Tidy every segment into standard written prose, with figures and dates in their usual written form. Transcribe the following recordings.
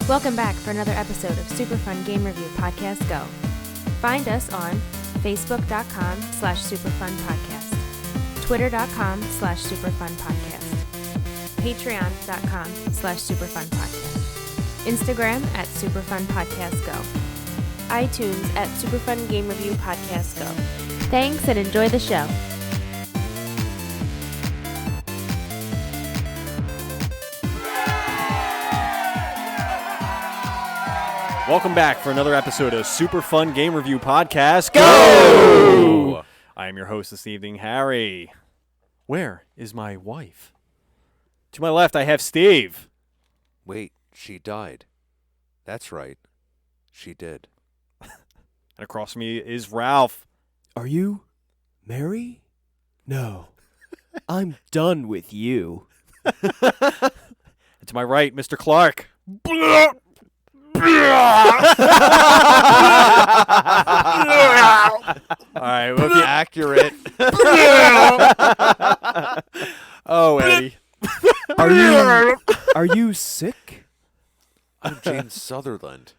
Welcome back for another episode of Super Fun Game Review Podcast Go. Find us on facebook.com/superfunpodcast, twitter.com/superfunpodcast, patreon.com/superfunpodcast, Instagram at superfunpodcastgo, iTunes at Superfun Game Review Podcast Go. Thanks and enjoy the show. Welcome back for another episode of Super Fun Game Review Podcast. Go! I am your host this evening, Harry. Where is my wife? To my left, I have Steve. Wait, she died. That's right. She did. And across from me is Ralph. Are you Mary? No. I'm done with you. And to my right, Mr. Clark. All right, we'll be Accurate. Oh, Eddie. Are you sick? I'm James Sutherland.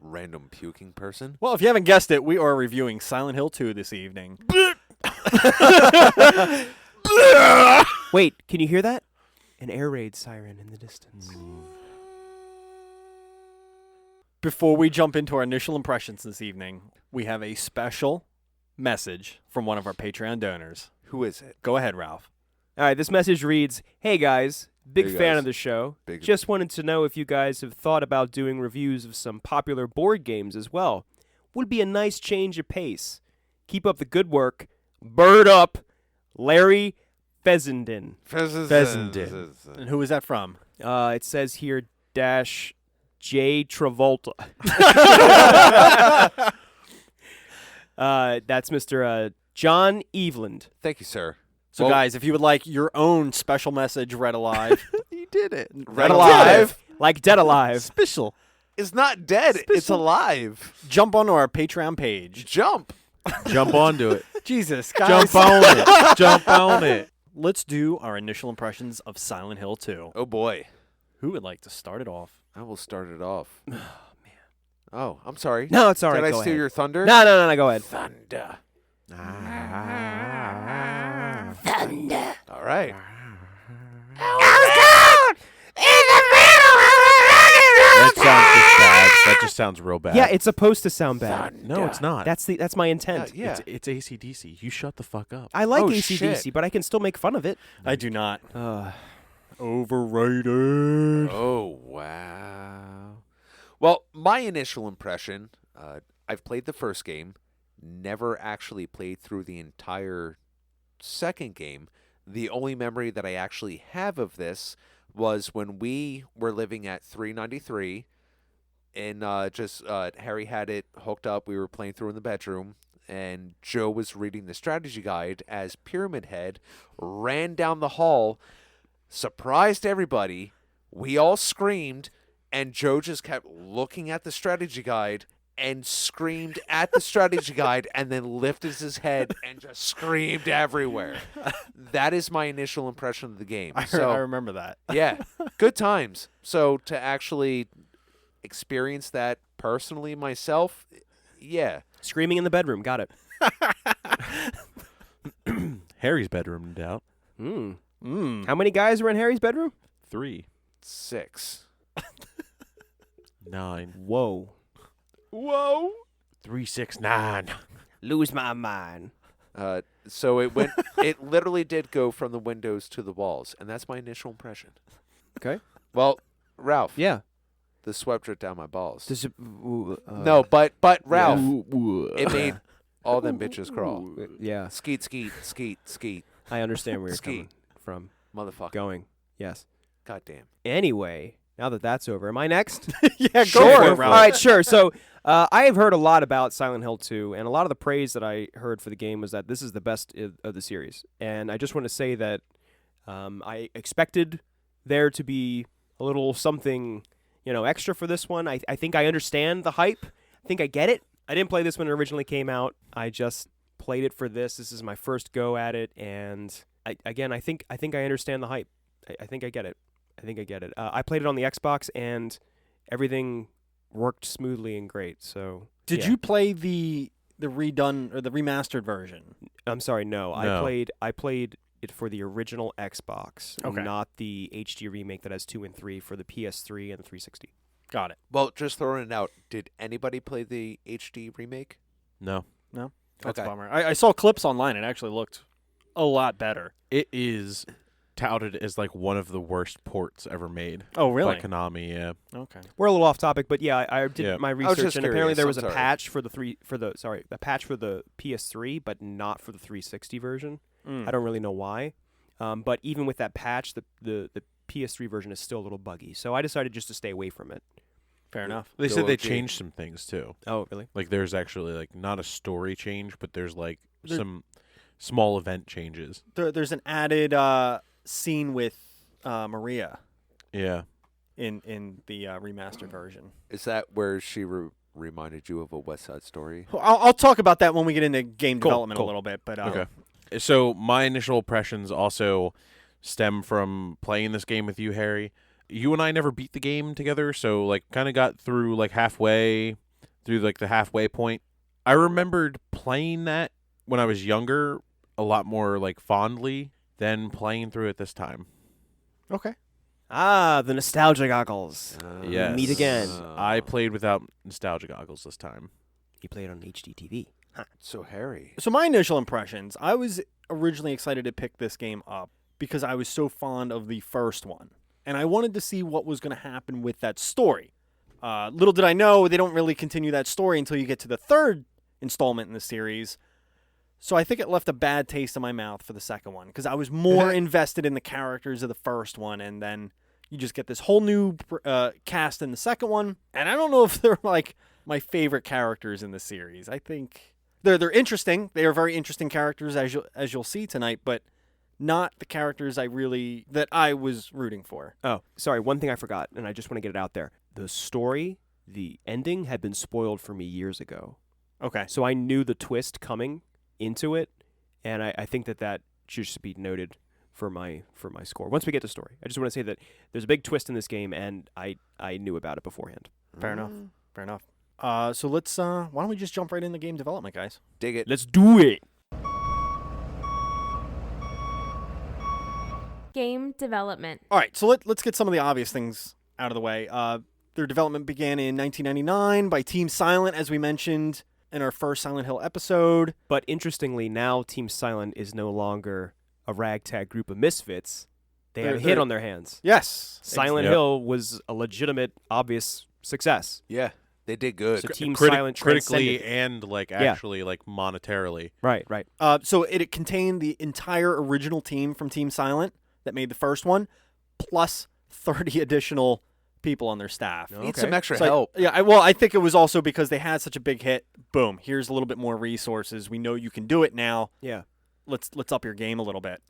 Random puking person. Well, if you haven't guessed it, we are reviewing Silent Hill 2 this evening. Wait, can you hear that? An air raid siren in the distance. Before we jump into our initial impressions this evening, we have a special message from one of our Patreon donors. Who is it? Go ahead, Ralph. All right, this message reads, "Hey guys, big Hey, fan guys. of the show. Big- Just wanted to know if you guys have thought about doing reviews of some popular board games as well. Would be a nice change of pace. Keep up the good work. Bird up, Larry Fessenden." And who is that from? It says here dash J Travolta. That's Mr. John Eveland. Thank you, sir. So, guys, if you would like your own special message read alive, He did it. read alive, Like Dead Alive. special, It's not dead. It's alive. jump onto our Patreon page. Jump. Jump onto it. Jesus, guys. Jump on it. Jump on it. Let's do our initial impressions of Silent Hill 2. Oh, boy. Who would like to start it off? I will start it off. Oh, man. Oh, I'm sorry. No, it's all right. Did I Go steal ahead. your thunder? No, go ahead. Thunder. Thunder. All right. That just sounds real bad. Yeah, it's supposed to sound bad. No, it's not. That's my intent. Yeah. It's AC/DC. You shut the fuck up. I like Oh, AC/DC, shit. but I can still make fun of it. I do not. Overrated. Oh, wow. Well, my initial impression, I've played the first game, never actually played through the entire second game. The only memory that I actually have of this was when we were living at 393, and Harry had it hooked up. We were playing through in the bedroom, and Joe was reading the strategy guide as Pyramid Head ran down the hall, surprised everybody. We all screamed, and Joe just kept looking at the strategy guide and screamed at the strategy guide and then lifted his head and just screamed everywhere. That is my initial impression of the game. I remember that. Yeah, good times. So to actually experience that personally myself, yeah. Screaming in the bedroom. Got it. Harry's bedroom, no doubt. How many guys were in Harry's bedroom? 3, 6. 9, Whoa. 3, 6, 9. Lose my mind. So it literally did go from the windows to the walls, and that's my initial impression. Okay. Well, Ralph, Yeah. the sweat dripped down my balls. Does it, No, but Ralph, It it made all them bitches crawl. Yeah. Skeet, skeet, skeet, skeet, I understand where you're Ski. coming from. motherfucker. Going. Yes. Goddamn. Anyway, now that that's over, am I next? Yeah, Sure. go for it, All Ralph. right, sure. So I have heard a lot about Silent Hill 2, and a lot of the praise that I heard for the game was that this is the best of the series. And I just want to say that I expected there to be a little something, extra for this one. I think I understand the hype. I think I get it. I didn't play this when it originally came out. I just played it for this. This is my first go at it, and I think I understand the hype. I think I get it. I played it on the Xbox, and everything worked smoothly and great. So Did yeah. you play the redone or the remastered version? I'm sorry, no. No. I played it for the original Xbox, Okay. not the HD remake that has 2 and 3 for the PS3 and the 360. Got it. Well, just throwing it out. Did anybody play the HD remake? No. That's Okay. a bummer. I saw clips online. It actually looked a lot better. It is touted as like one of the worst ports ever made Oh, really? by Konami. Yeah. Okay. We're a little off topic, but yeah, I did Yeah. my was research, just and apparently curious, there was I'm a sorry. patch for the patch for the PS3, but not for the 360 version. Mm. I don't really know why, but even with that patch, the PS3 version is still a little buggy. So I decided just to stay away from it. Fair enough. They Go said they OG. changed some things too. Oh, really? Like there's actually like not a story change, but there's like There- some small event changes. There's an added scene with Maria Yeah. in the remastered version. Is that where she reminded you of a West Side Story? Well, I'll talk about that when we get into game Cool, development cool. a little bit. But Okay. So my initial impressions also stem from playing this game with you, Harry. You and I never beat the game together, so like kind of got through like halfway through like the halfway point. I remembered playing that when I was younger a lot more like fondly than playing through it this time. okay. Ah, the nostalgia goggles. Yes. Meet again. I played without nostalgia goggles this time. You played on HD TV. So Harry. So my initial impressions, I was originally excited to pick this game up because I was so fond of the first one. And I wanted to see what was going to happen with that story. Little did I know, they don't really continue that story until you get to the third installment in the series. So I think it left a bad taste in my mouth for the second one because I was more invested in the characters of the first one, and then you just get this whole new cast in the second one. And I don't know if they're like my favorite characters in the series. I think they're interesting. They are very interesting characters as you'll see tonight, but not the characters that I was rooting for. Oh, sorry. One thing I forgot, and I just want to get it out there. The story, the ending, had been spoiled for me years ago. Okay. So I knew the twist coming into it, and I think that should just be noted for my score. Once we get to story, I just want to say that there's a big twist in this game, and I knew about it beforehand. Fair enough. Fair enough. So let's why don't we just jump right into game development, guys? Dig it. Let's do it. Game development. All right, so let's get some of the obvious things out of the way. Their development began in 1999 by Team Silent, as we mentioned in our first Silent Hill episode. But interestingly, now Team Silent is no longer a ragtag group of misfits. They have a hit They're- on their hands. Yes. Silent Yep. Hill was a legitimate, obvious success. Yeah, they did good. So Team Criti- Silent critically transcended. and like actually like monetarily. Right, right. So it contained the entire original team from Team Silent that made the first one, plus 30 additional people on their staff. Need some extra So I- help. yeah, I think it was also because they had such a big hit. Boom, here's a little bit more resources. We know you can do it now. Yeah. Let's up your game a little bit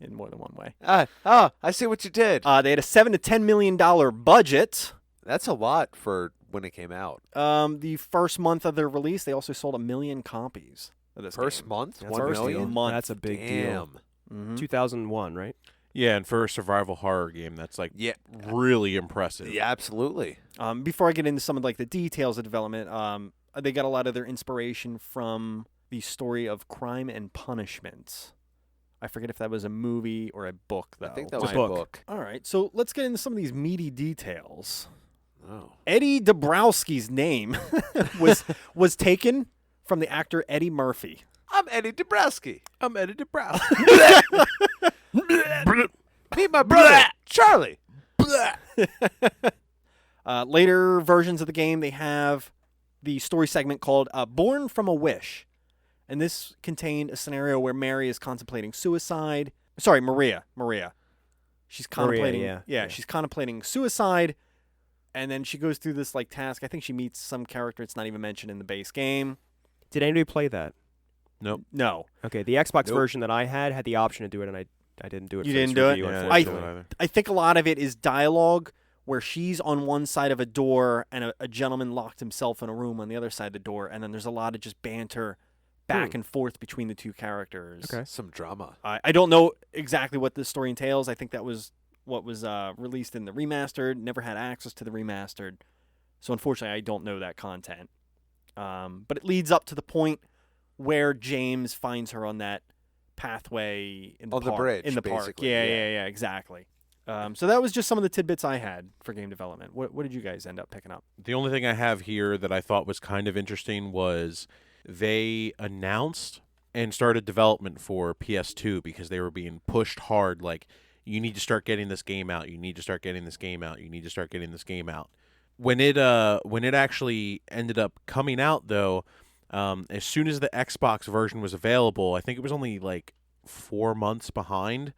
in more than one way. I see what you did. They had a $7 to $10 million budget. That's a lot for when it came out. The first month of their release, they also sold 1 million copies of this First game. month, That's 1 first million. month. That's a big deal. Damn. Mhm. 2001, right? Yeah, and for a survival horror game, that's like Yeah. really impressive. Yeah, absolutely. Before I get into some of like the details of development, they got a lot of their inspiration from the story of Crime and Punishment. I forget if that was a movie or a book, though. I think that It's was a a book. book. All right, so let's get into some of these meaty details. Oh. Eddie Dabrowski's name was taken from the actor Eddie Murphy. I'm Eddie Dabrowski. I'm Eddie DeBrow. Meet my brother, Charlie. Later versions of the game, they have the story segment called Born from a Wish. And this contained a scenario where Mary is contemplating suicide. Sorry, Maria. She's contemplating. yeah. She's contemplating suicide. And then she goes through this like task. I think she meets some character. It's not even mentioned in the base game. Did anybody play that? No. Okay, the Xbox Nope. version that I had the option to do it, and I didn't do it. You for this didn't do it? review, Yeah, I I- didn't do it either. I think a lot of it is dialogue where she's on one side of a door and a gentleman locked himself in a room on the other side of the door. And then there's a lot of just banter back and forth between the two characters. Okay. Some drama. I don't know exactly what this story entails. I think that was what was released in the remastered, never had access to the remastered. So unfortunately, I don't know that content. But it leads up to the point where James finds her on that pathway in the On the park. bridge, In the park. basically, Yeah, exactly. So that was just some of the tidbits I had for game development. What did you guys end up picking up? The only thing I have here that I thought was kind of interesting was they announced and started development for PS2 because they were being pushed hard. Like, you need to start getting this game out. You need to start getting this game out. You need to start getting this game out. When it actually ended up coming out, though, as soon as the Xbox version was available, I think it was only like 4 months behind.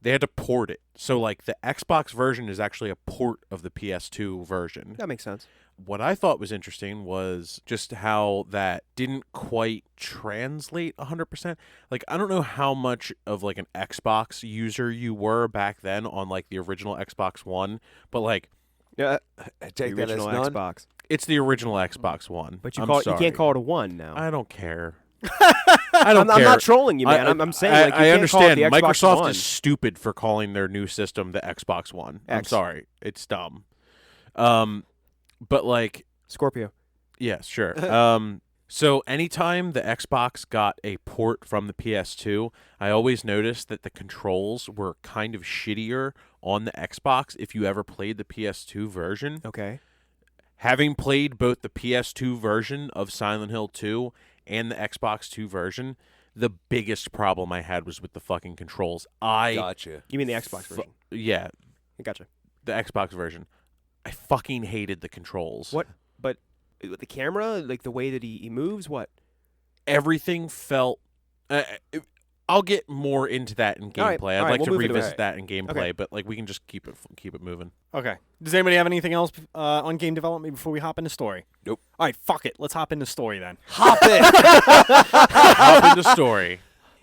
They had to port it. So, like, the Xbox version is actually a port of the PS2 version. That makes sense. What I thought was interesting was just how that didn't quite translate 100%. Like, I don't know how much of, like, an Xbox user you were back then on, like, the original Xbox One, but, like, Yeah, Take the that as original none. Xbox. it's the original Xbox One. But you I'm call sorry. you can't call it a 1 now. I don't care. I don't I'm care. not trolling you, man. I'm saying like, you I can't call it understand. the Xbox Microsoft One. is stupid for calling their new system the Xbox One. I'm X. sorry. It's dumb. But like, Scorpio. yeah, sure. So anytime the Xbox got a port from the PS2, I always noticed that the controls were kind of shittier on the Xbox if you ever played the PS2 version. Okay. Having played both the PS2 version of Silent Hill 2 and the Xbox 2 version, the biggest problem I had was with the fucking controls. Gotcha. You mean the Xbox version? Yeah, I gotcha. the Xbox version. I fucking hated the controls. What? But with the camera, like the way that he moves, what? Everything felt... I'll get more into that in All right, gameplay. I'd all right, like we'll to move into it. revisit that in gameplay, Okay. but like we can just keep it moving. Okay. Does anybody have anything else on game development before we hop into story? Nope. All right, fuck it. Let's hop into story then. Hop in. Hop into story.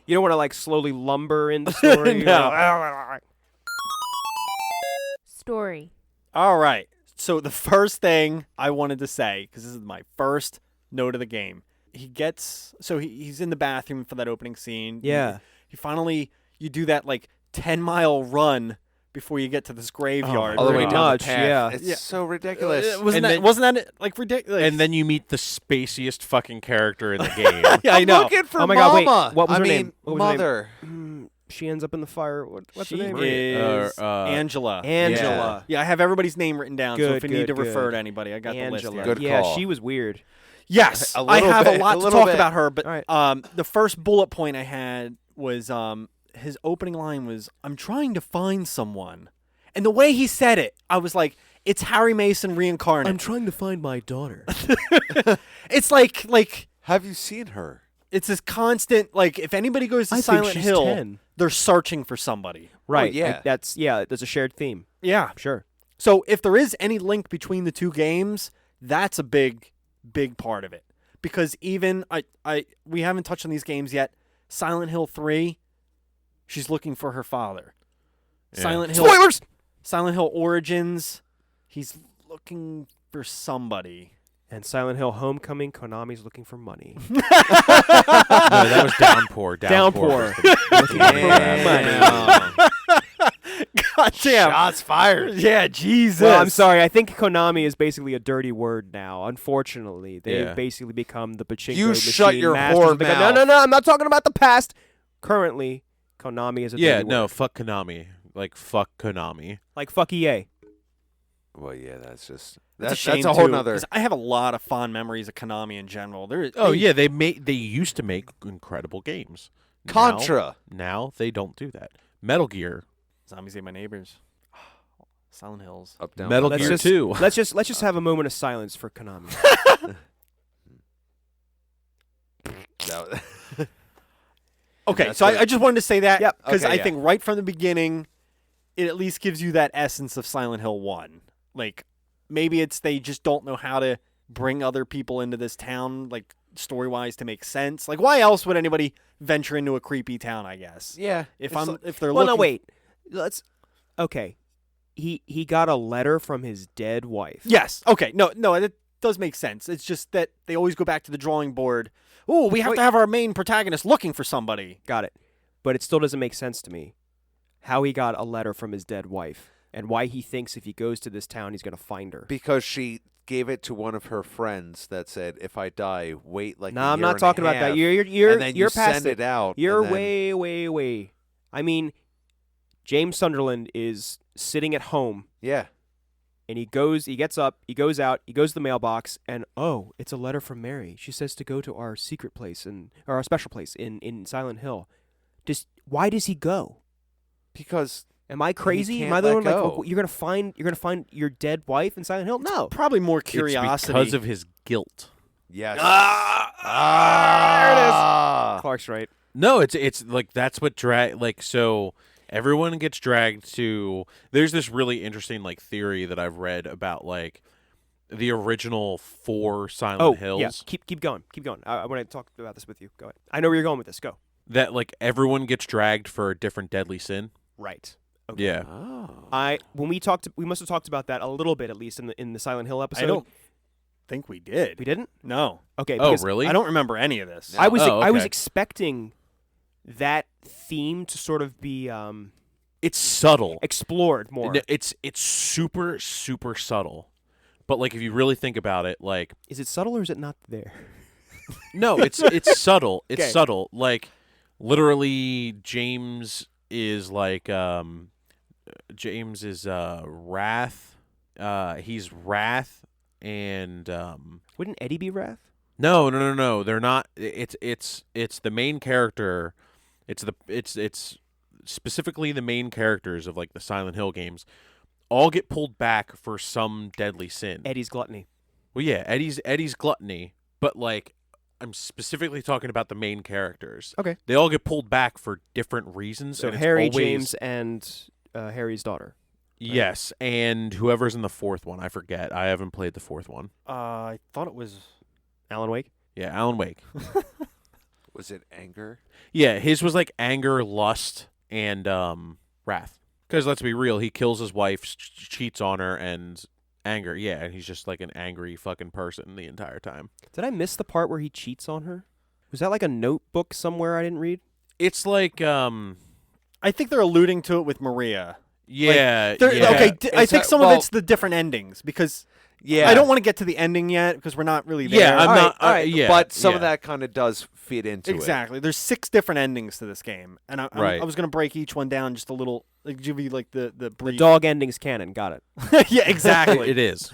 You don't want to like slowly lumber into story. No. Story. All right. So the first thing I wanted to say, because this is my first note of the game, he's in the bathroom for that opening scene. Yeah. You do that like 10-mile run before you get to this graveyard. All the way Pretty down much, the path. yeah. It's Yeah. so ridiculous. Wasn't that like ridiculous? And then you meet the spaciest fucking character in the game. yeah, I know. Looking for Oh my God, wait, Mama. what was I her mean, name? What was her name? Mother. She ends up in the fire. What's She her name? is Uh, Angela. Angela. Yeah, I have everybody's name written down, so Good, if you need to good, refer good. to anybody, I got the list Angela. here. Good Yeah, call. she was weird. Yes, A I little have bit, a lot a to little talk bit. about her, but All right. the first bullet point I had was his opening line was, "I'm trying to find someone," and the way he said it, I was like, "It's Harry Mason reincarnated." trying to find my daughter. It's like Have you seen her? it's this constant like if anybody goes to Silent Hill, 10. they're searching for somebody. Right. yeah. That's a shared theme. Yeah. Sure. So if there is any link between the two games, that's a big part of it. Because even we haven't touched on these games yet. Silent Hill 3, she's looking for her father. Yeah. Spoilers. Silent Hill Origins, he's looking for somebody. And Silent Hill Homecoming, Konami's looking for money. No, that was Downpour. Downpour. Damn. God damn. Shots fired. Yeah, Jesus. Well, I'm sorry. I think Konami is basically a dirty word now. Unfortunately, they've Yeah. basically become the pachinko You machine shut your masters whore of the- mouth. No. I'm not talking about the past. Currently, Konami is a Yeah, dirty no, word. fuck Konami. Like, fuck Konami. Like fuck EA. Well, yeah, that's just It's that's shame a whole too, nother. 'cause I have a lot of fond memories of Konami in general. Oh yeah, they used to make incredible games. Contra. Now they don't do that. Metal Gear. Zombies Ate My Neighbors. Silent Hills. Up down. Metal up, Gear down. 2. Let's just have a moment of silence for Konami. That- Okay, That's so what I just wanted to say that Yep. because Okay, I yeah. think right from the beginning, it at least gives you that essence of Silent Hill 1. Like, maybe it's they just don't know how to bring other people into this town, like, story-wise to make sense. Like, why else would anybody venture into a creepy town, I guess? yeah. If it's if they're Well, looking... no, wait. Okay. He got a letter from his dead wife. Yes. Okay. No, it does make sense. It's just that they always go back to the drawing board. Oh, we have Wait. to have our main protagonist looking for somebody. Got it. But it still doesn't make sense to me. how he got a letter from his dead wife and why he thinks if he goes to this town he's going to find her. Because she gave it to one of her friends that said, "If I die, wait like." No, a I'm year not and talking a about that. half, You're and then you're you past send it out. You're and then, way. I mean, James Sunderland is sitting at home Yeah. and he gets up, he goes out, he goes to the mailbox, and oh, it's a letter from Mary. She says to go to our secret place or our special place in Silent Hill. Why does he go? Because Am I crazy? can't Am I the let one like go. you're gonna find your dead wife in Silent Hill? No. Probably more It's curiosity. because of his guilt. yes. Ah! Clark's right. No, it's like that's what so everyone gets dragged to. There's this really interesting like theory that I've read about like the original 4 Silent Hills. Yeah. Keep going. I want to talk about this with you. Go ahead. I know where you're going with this. Go. That like everyone gets dragged for a different deadly sin. Right. Okay. Yeah. Oh. When we must have talked about that a little bit at least in the Silent Hill episode. I don't think we did. We didn't? No. Okay. Oh, because really? I don't remember any of this. No. I was I was okay. expecting that theme to sort of be It's subtle. explored more. It's super subtle. But like if you really think about it, like Is it subtle or is it not there? no, it's subtle. It's Okay. subtle. Like literally James is like James is Wrath. He's Wrath and Wouldn't Eddie be Wrath? No. They're not. It's the main character. It's specifically the main characters of like the Silent Hill games. All get pulled back for some deadly sin. Eddie's gluttony. Well, yeah, Eddie's gluttony, but like I'm specifically talking about the main characters. Okay. They all get pulled back for different reasons. So and it's Harry, always- James, and Harry's daughter. Yes, and whoever's in the 4th one, I forget. I haven't played the 4th one. I thought it was. Alan Wake. Yeah, Alan Wake. Was it anger? Yeah, his was like anger, lust, and wrath. Because let's be real, he kills his wife, cheats on her, and anger. Yeah, and he's just like an angry fucking person the entire time. Did I miss the part where he cheats on her? Was that like a notebook somewhere I didn't read? It's like I think they're alluding to it with Maria. yeah, They're- yeah. Okay, I It's think a- some well- of it's the different endings because Yeah. I don't want to get to the ending yet because we're not really there. Yeah, I'm All right, not. all right, yeah, but some of yeah. that kind of does fit into it. Exactly. There's 6 different endings to this game, and Right. I was gonna break each one down just a little, like give you like the The brief. dog ending's canon. Got it. Yeah, exactly. It is.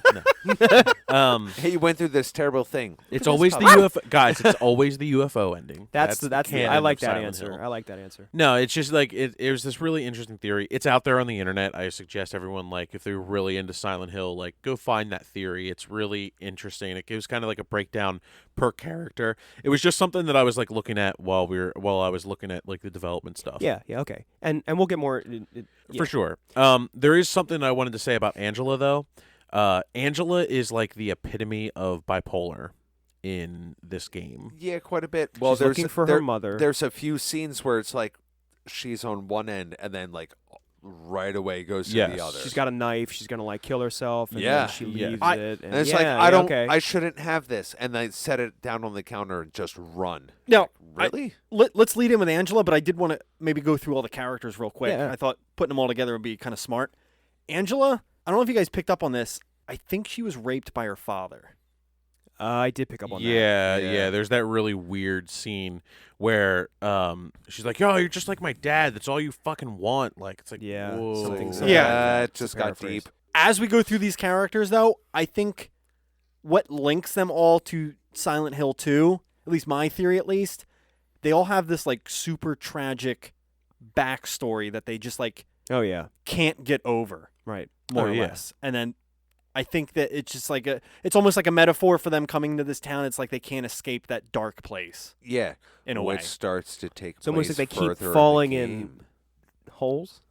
No. Hey, you went through this terrible thing. It's always the UFO guys. It's always the UFO ending. That's canon I like of that Silent answer. Hill. I like that answer. No, it's just like it was this really interesting theory. It's out there on the internet. I suggest everyone like if they're really into Silent Hill, like go find that theory. It's really interesting. It gives kind of like a breakdown per character. It was just something that I was like looking at while I was looking at like the development stuff. Yeah. Okay. And we'll get more. For sure. There is something I wanted to say about Angela though. Angela is like the epitome of bipolar in this game. Yeah, quite a bit. Well, She's there's looking for there- her mother. There's a few scenes where it's like she's on one end and then like right away goes to Yes. the other. She's got a knife. She's gonna like kill herself. And Yeah. Then she Yeah. leaves I- it. and it's yeah, like yeah, I don't, Okay. I shouldn't have this, and they set it down on the counter and just run. Now, Really? let's lead in with Angela, but I did want to maybe go through all the characters real quick. Yeah. I thought putting them all together would be kind of smart. Angela, I don't know if you guys picked up on this. I think she was raped by her father. I did pick up on that. Yeah. There's that really weird scene where she's like, "Yo, you're just like my dad. That's all you fucking want." Like it's like, Yeah, whoa. something Yeah. It just got Paraphrase. deep. As we go through these characters, though, I think what links them all to Silent Hill 2, at least my theory at least, they all have this like super tragic backstory that they just like Oh yeah. can't get over, Right. more Oh, or yeah. less. And then I think that it's just like it's almost like a metaphor for them coming to this town. It's like they can't escape that dark place Yeah, in a which way. starts to take. It's almost like place they keep further falling the in game. holes.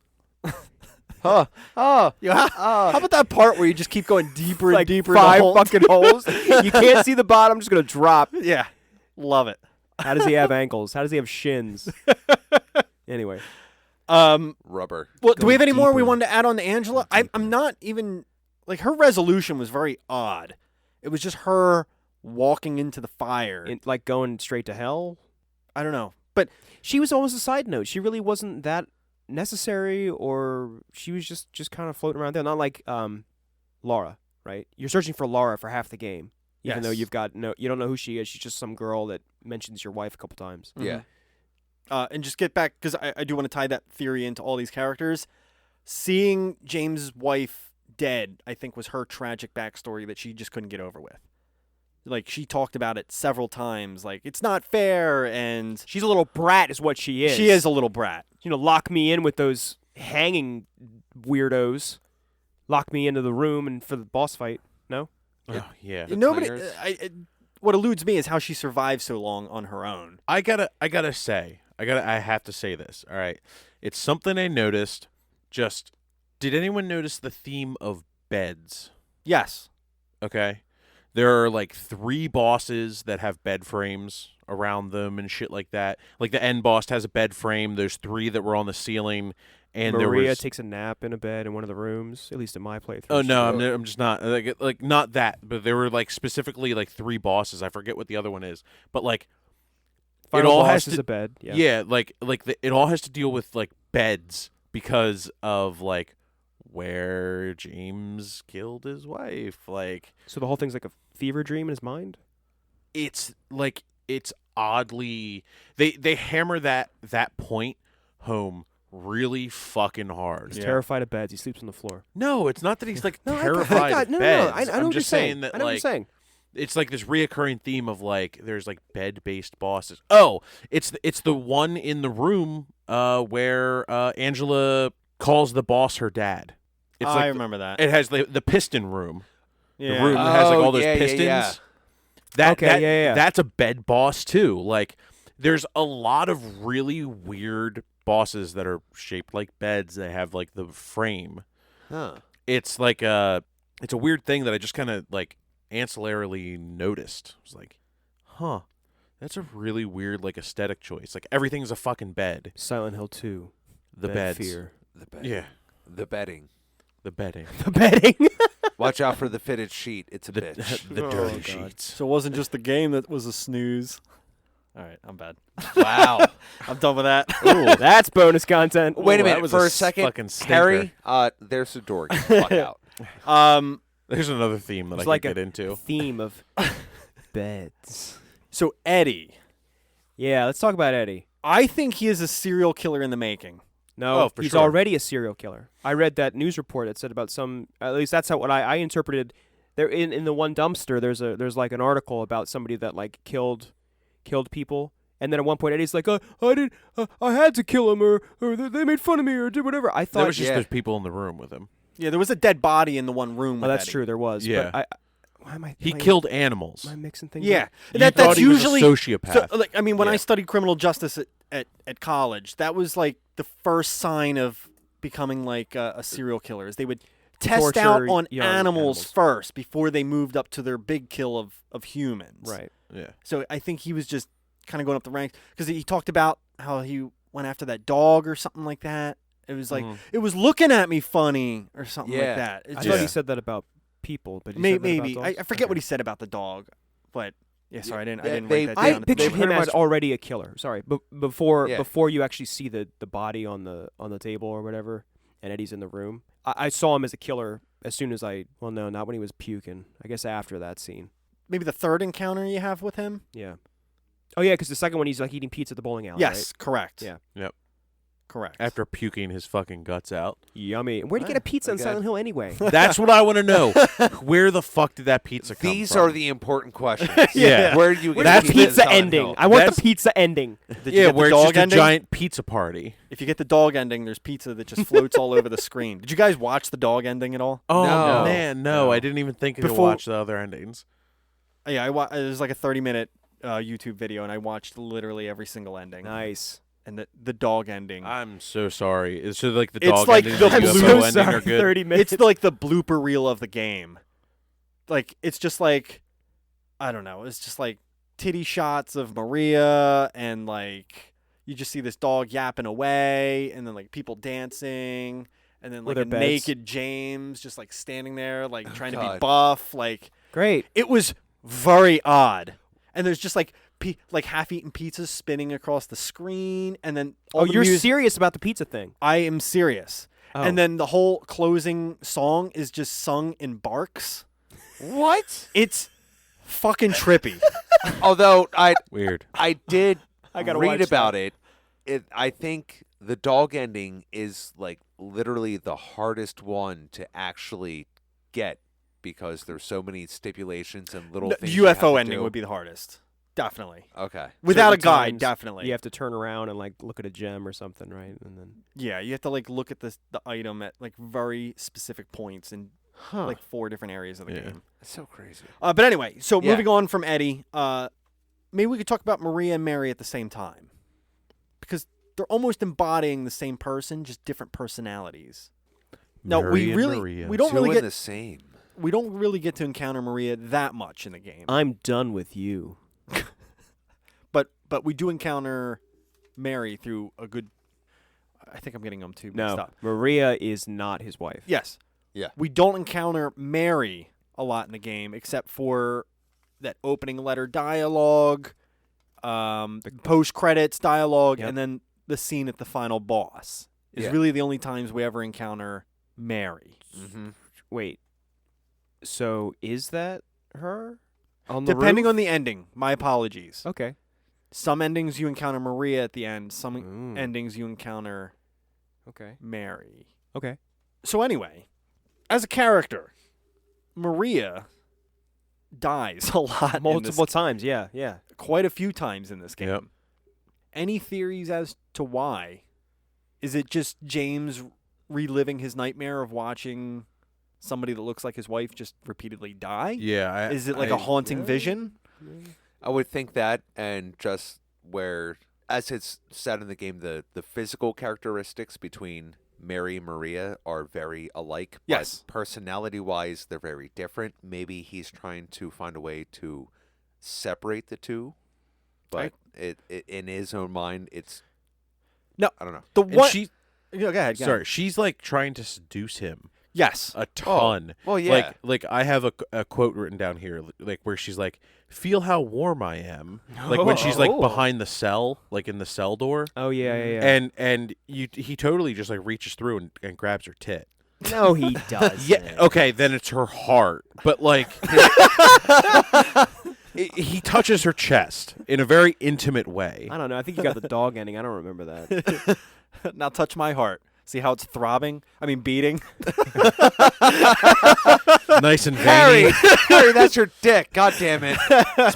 Huh? Oh, Yeah. How about that part where you just keep going deeper and Like deeper? 5 in the hole? fucking holes. You can't see the bottom. Just gonna drop. Yeah, love it. How does he have ankles? How does he have shins? Anyway. rubber. Well, do we have any more we deeper. wanted to add on to Angela? I'm not even like her resolution was very odd. It was just her walking into the fire. Like going straight to hell. I don't know, but She was almost a side note. She really wasn't that necessary, or she was just kind of floating around there. Not like Laura, right? You're searching for Laura for half the game, even though Yes. you don't know who she is. She's just some girl that mentions your wife a couple times. Yeah. And just get back, because I do want to tie that theory into all these characters. Seeing James's wife dead, I think, was her tragic backstory that she just couldn't get over with. Like, she talked about it several times, like, it's not fair, and She's a little brat, is what she is. she is a little brat. Lock me in with those hanging weirdos. Lock me into the room and for the boss fight. No? Oh, yeah. The Nobody. players. What eludes me is how she survived so long on her own. I have to say this. All right, it's something I noticed. Just, did anyone notice the theme of beds? Yes. Okay, there are like 3 bosses that have bed frames around them and shit like that. Like the end boss has a bed frame. There's 3 that were on the ceiling, and Maria there was. takes a nap in a bed in one of the rooms, at least in my playthrough. Oh She no, did. I'm just not like not that, but there were like specifically like 3 bosses. I forget what the other one is, but like Final all boss has is to- a bed. Yeah. it all has to deal with like beds because of like where James killed his wife. Like So the whole thing's like a fever dream in his mind? it's oddly they hammer that point home really fucking hard. He's Yeah. terrified of beds. He sleeps on the floor. No, it's not that he's like No, terrified of no, beds. I know I'm what just you're saying that I know what like you're saying. it's like this reoccurring theme of like there's like bed-based bosses. Oh, it's the one in the room where Angela calls the boss her dad. It's I like remember that. it has the piston room. Yeah. The room that has like Oh, all those yeah, yeah, pistons. yeah. Okay, That's a bed boss too. Like there's a lot of really weird bosses that are shaped like beds. They have like the frame. Huh. It's like it's a weird thing that I just kind of like ancillarily noticed. I was like, huh, that's a really weird like aesthetic choice. Like everything's a fucking bed. Silent Hill 2. The Bed beds. Fear. The bed. Yeah, The bedding. the bedding. The bedding. Watch out for the fitted sheet. It's a The, bitch. the Oh, dirty God. sheets. So it wasn't just the game that was a snooze. All right, I'm bad. Wow. I'm done with that. That's bonus content. Wait a Ooh, that minute. was For a a second, fucking stinker. Harry, there's the door. Get the fuck out. There's another theme that It's I like could a get into. theme of beds. So Eddie, Yeah, let's talk about Eddie. I think he is a serial killer in the making. No, Oh, for he's sure. already a serial killer. I read that news report that said about some. At least that's how what I interpreted. There in the one dumpster, there's like an article about somebody that like killed people, and then at one point Eddie's like, I had to kill him, or they made fun of me, or did whatever. I There thought, was just yeah. those people in the room with him. Yeah, there was a dead body in the one room. oh, With that's Eddie. true, there was. Yeah. But why am I? He am I- killed animals. Am I mixing things? Yeah, up? You that's thought he was a usually sociopath. So, like, I mean, when Yeah. I studied criminal justice at college, that was like the first sign of becoming like a serial killer. Is they would test out Torture on young animals animals. first before they moved up to their big kill of humans. Right. Yeah. So I think he was just kind of going up the ranks because he talked about how he went after that dog or something like that. It was like Mhm. it was looking at me funny or something Yeah. like that. It's I just, thought Yeah. he said that about people, but he maybe, said that about maybe. dogs? I forget what Okay. he said about the dog, but yeah, sorry, I didn't Yeah, write they- that I down. pictured him pretty as much- already a killer. Sorry, but before Yeah. you actually see the body on the table or whatever, and Eddie's in the room, I saw him as a killer as soon as well, no, not when he was puking. I guess after that scene. Maybe the third encounter you have with him. Yeah. Oh yeah, because the second one he's like eating pizza at the bowling alley. Yes, correct. Yeah. Yep. Correct. After puking his fucking guts out. Right? Yummy. Where'd you get a pizza in okay. Silent Hill anyway? That's what I want to know. Where the fuck did that pizza come These from? are the important questions. Yeah. Where do you get That's the pizza Silent ending. Hill? I want That's- the pizza ending. Did you yeah, get the where it's dog just ending? a giant pizza party. If you get the dog ending, there's pizza that just floats all over the screen. Did you guys watch the dog ending at all? Oh No. man, no, I didn't even think to Before- watch the other endings. Yeah, it was like a 30-minute YouTube video, and I watched literally every single ending. Nice. And the dog ending. I'm so sorry. It's so like the It's dog like ending the and the I'm UFO so ending sorry. are good. 30 minutes. It's like the blooper reel of the game. Like, it's just like, I don't know. It's just like titty shots of Maria, and like you just see this dog yapping away, and then like people dancing, and then With like a their beds. naked James just like standing there, like trying to be God. buff. Like, Great. it was very odd. And there's just like like half-eaten pizzas spinning across the screen, and then all Oh, the you're music- serious about the pizza thing? I am serious. Oh. And then the whole closing song is just sung in barks. What? It's fucking trippy. Although Weird. I did I gotta read watch about that. it. I think the dog ending is like literally the hardest one to actually get because there's so many stipulations and little things. you have UFO to ending do. would be the hardest. Definitely. Okay. Without a Certain guide, times definitely. You have to turn around and like look at a gem or something, right? And then Yeah, you have to like look at the item at like very specific points in Huh. like 4 different areas of the Yeah. game. That's so crazy. But anyway, so Yeah. moving on from Eddie, maybe we could talk about Maria and Mary at the same time. Because they're almost embodying the same person, just different personalities. No, Mary we and really Maria. we don't Two really in get the same. we don't really get to encounter Maria that much in the game. I'm done with you. But we do encounter Mary through a good I think I'm getting them too mixed No, up. Maria is not his wife. Yes. Yeah. We don't encounter Mary a lot in the game except for that opening letter dialogue, post credits dialogue, Yep. and then the scene at the final boss is Yeah. really the only times we ever encounter Mary. Mm-hmm. Wait. So is that her? On the Depending roof? on the ending, my apologies. Okay. Some endings you encounter Maria at the end, some Mm. endings you encounter Okay. Mary. Okay. So anyway, as a character, Maria dies a lot in this Multiple times. Yeah. Yeah. quite a few times in this game. Yep. Any theories as to why? Is it just James reliving his nightmare of watching somebody that looks like his wife just repeatedly die? Yeah. Is it like a haunting vision? I would think that, and just where, as it's said in the game, the physical characteristics between Mary and Maria are very alike. Yes. But personality-wise, they're very different. Maybe he's trying to find a way to separate the two, but it in his own mind, it's No. I don't know. The And one. she, Go ahead. go sorry, ahead. she's like trying to seduce him Yes. a ton. Well, yeah. Like I have a quote written down here, like where she's like, "Feel how warm I am." Like when she's like Oh. behind the cell, like in the cell door, Oh yeah. Yeah. and he totally just like reaches through and grabs her tit. No, he does. Yeah. Okay, then it's her heart, but like he touches her chest in a very intimate way. I don't know. I think you got the dog ending. I don't remember that. Now touch my heart. See how it's throbbing? I mean, beating. Nice and Harry, veiny, Harry, that's your dick. God damn it.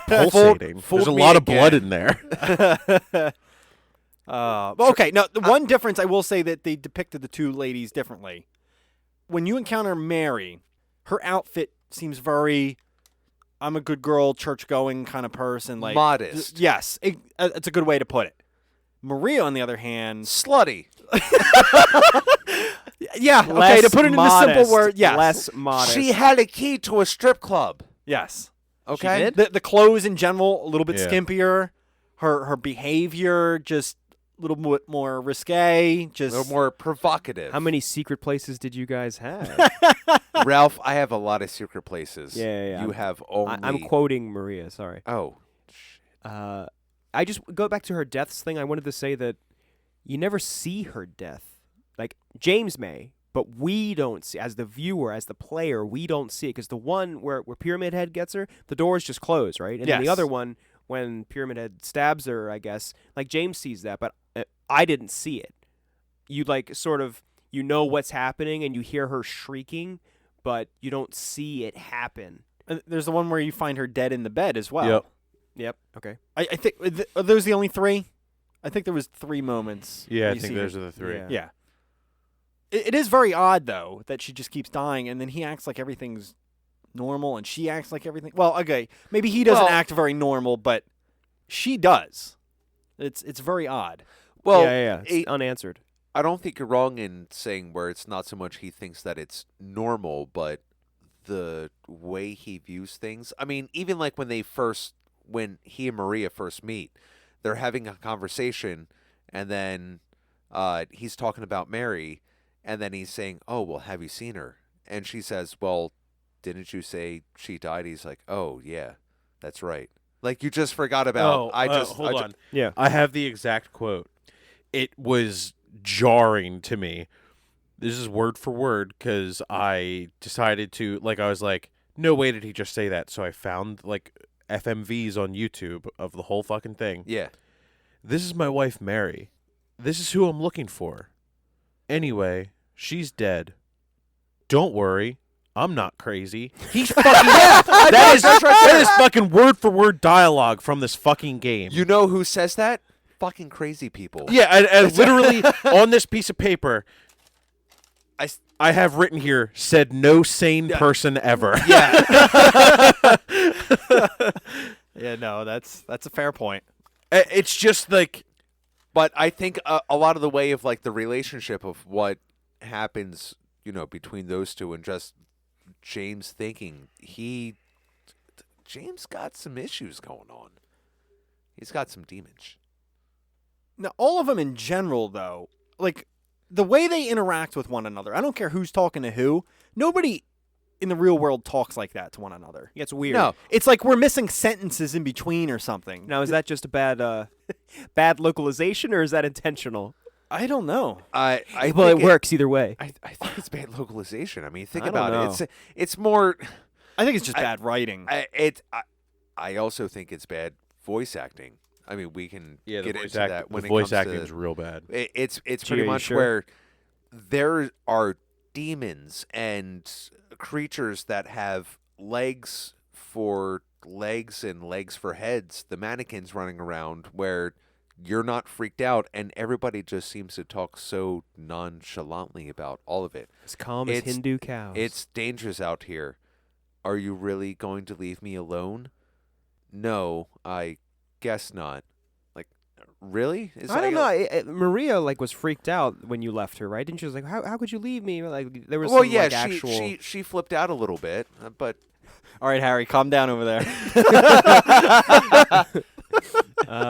pulsating. fooled There's a me lot of again. blood in there. But okay, now the one difference I will say that they depicted the two ladies differently. When you encounter Mary, her outfit seems very I'm a good girl, church going kind of person. Like Modest. Yes, it's a good way to put it. Maria, on the other hand, Slutty. yeah, okay, Less to put it in a modest, simple word, yes, Less modest. She had a key to a strip club. yes. Okay. did? The clothes in general a little bit Yeah. skimpier. Her behavior just a little bit more risque. A Just little more provocative. How many secret places did you guys have? Ralph, I have a lot of secret places. Yeah. You have only. I'm quoting Maria. Sorry. Oh. I just go back to her deaths thing. I wanted to say that you never see her death. Like James may, but we don't see, as the viewer, as the player, we don't see it because the one where Pyramid Head gets her, the doors just close, right? And then the Yes. other one, when Pyramid Head stabs her, I guess, like James sees that, but I didn't see it. You like sort of you know what's happening and you hear her shrieking, but you don't see it happen. and there's the one where you find her dead in the bed as well. Yep. Yep. Okay. I think are those the only 3? I think there was 3 moments. Yeah, where I you think see her. those are the 3. Yeah. Yeah. It is very odd though that she just keeps dying, and then he acts like everything's normal, and she acts like everything. Well, okay, maybe he doesn't Well- act very normal, but she does. It's very odd. Well, yeah. It's it- unanswered. I don't think you're wrong in saying where it's not so much he thinks that it's normal, but the way he views things. I mean, even like when he and Maria first meet, they're having a conversation, and then he's talking about Mary, and then he's saying, "Oh, well, have you seen her?" And she says, "Well, didn't you say she died?" He's like, "Oh, yeah, that's right." Like you just forgot about. Hold on. Yeah. I have the exact quote. It was jarring to me. This is word for word because I decided to, like, I was like, no way did he just say that. So I found, like, FMVs on YouTube of the whole fucking thing. Yeah. This is my wife, Mary. This is who I'm looking for. Anyway, she's dead. Don't worry. I'm not crazy. He's fucking that is fucking word for word dialogue from this fucking game. You know who says that? Fucking crazy people. Yeah, and literally on this piece of paper, I have written here, said no sane person ever. Yeah. Yeah, no, that's a fair point. It's just like, But I think a lot of the way of like the relationship of what happens, between those two and just James thinking, James got some issues going on. He's got some demons. Now, all of them in general, though, like the way they interact with one another, I don't care who's talking to who. Nobody in the real world talks like that to one another. It's weird. No. It's like we're missing sentences in between or something. Now, is that just a bad localization, or is that intentional? I don't know. I Well, it think works either way. I think it's bad localization. I mean, think I don't about know. it. It's more. I think it's just bad writing. I also think it's bad voice acting. I mean, we can yeah, get the into voice, that when the it voice comes acting to is real bad. It's Gee, pretty are you much sure? where there are demons and creatures that have legs for legs and legs for heads. The mannequins running around where you're not freaked out, and everybody just seems to talk so nonchalantly about all of it. As calm as It's- Hindu cows. It's dangerous out here. Are you really going to leave me alone? No, I guess not. Like, really? It's I don't like know. Maria was freaked out when you left her, right? Didn't she? Was like, how could you leave me? Like there was Well, some, yeah, actual. she flipped out a little bit, but All right, Harry, calm down over there.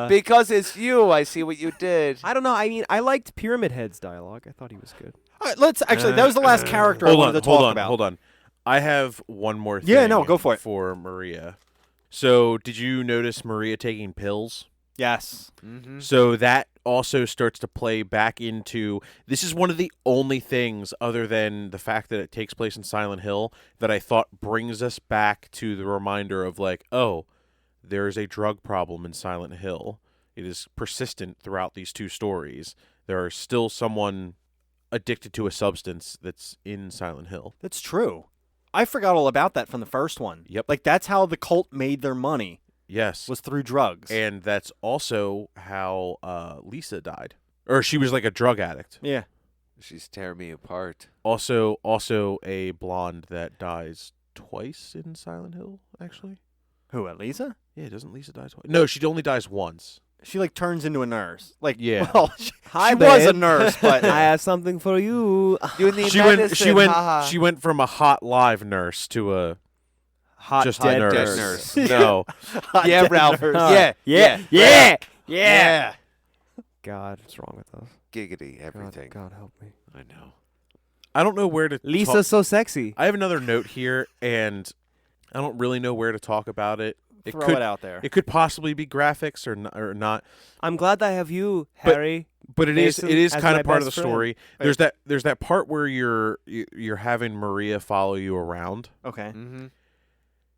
because it's you, I see what you did. I don't know. I mean, I liked Pyramid Head's dialogue. I thought he was good. All right, let's actually. That was the last character I wanted to talk about. Hold on. I have one more thing. Yeah, no, go for it. For Maria. So, did you notice Maria taking pills? Yes. Mm-hmm. So that also starts to play back into, this is one of the only things other than the fact that it takes place in Silent Hill that I thought brings us back to the reminder of like, oh, there is a drug problem in Silent Hill. It is persistent throughout these two stories. There is still someone addicted to a substance that's in Silent Hill. That's true. I forgot all about that from the first one. Yep. Like, that's how the cult made their money, Yes. was through drugs. And that's also how Lisa died. Or she was like a drug addict. Yeah. She's tearing me apart. Also a blonde that dies twice in Silent Hill, actually. Who, Elisa? Yeah, doesn't Lisa die twice? No, she only dies once. She, like, turns into a nurse. Like, Yeah. well, she Hi, was a babe. nure, but I have something for you. You need She medicine, haha. went from a hot live nurse to a Hot just dead nurse. nurse. No. Yeah, dead Ralph. nurse. Yeah. Yeah. God, what's wrong with us? Giggity, everything. God help me. I know. I don't know where to Lisa's so sexy. I have another note here and I don't really know where to talk about it. It Throw could it out there. It could possibly be graphics or not. I'm glad that I have you, But- Harry. But it is Mason as kind my of part of the best friend. story. There's that part where you're having Maria follow you around. Okay. Mm-hmm.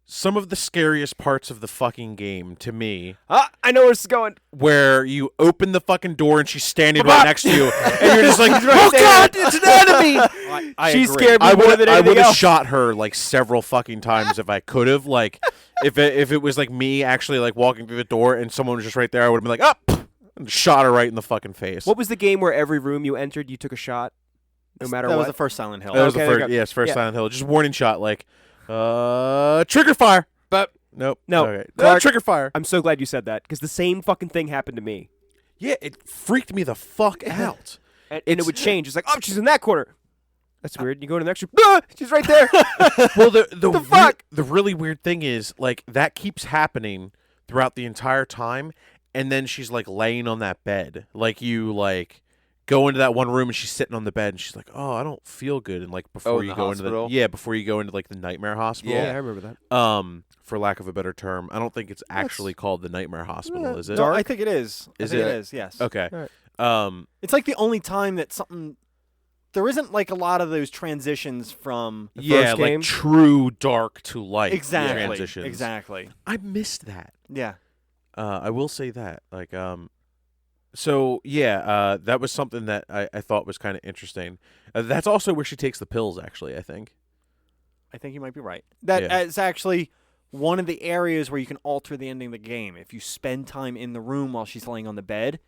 Some of the scariest parts of the fucking game to me, I know where this is going. where you open the fucking door and she's standing right next to you, and you're just like, oh there. god, it's an enemy. I She agree. scared me I more would than I anything would have else. shot her like several fucking times if I could have. Like if it was like me actually like walking through the door and someone was just right there, I would have been like, up, and shot her right in the fucking face. What was the game where every room you entered, you took a shot, no matter that what? was the first Silent Hill. That was Okay, the there first, you go. yes, first Yeah. Silent Hill. Just warning shot, like, trigger fire. But Nope. No, Okay. Clark- Trigger fire. I'm so glad you said that because the same fucking thing happened to me, Yeah, it freaked me the fuck out. and it would change. It's like, oh, she's in that corner. That's weird. You go to the next room. Ah, she's right there. Well, the fuck? the really weird thing is, like, that keeps happening throughout the entire time, and then she's like laying on that bed, like you like go into that one room and she's sitting on the bed and she's like, oh, I don't feel good, and like before in you the go hospital? into the before you go into like the nightmare hospital. Yeah, I remember that. for lack of a better term. I don't think it's actually called the Nightmare Hospital, is it? No, I think it is. Is I think it? it is, yes. Okay. All right. It's like the only time that something... There isn't like a lot of those transitions from... Yeah, first like game? true dark to light Exactly. transitions. Exactly. I missed that. Yeah. I will say that. Like, so yeah, that was something that I thought was kind of interesting. That's also where she takes the pills, actually, I think. I think you might be right. That Yeah. is actually one of the areas where you can alter the ending of the game. If you spend time in the room while she's laying on the bed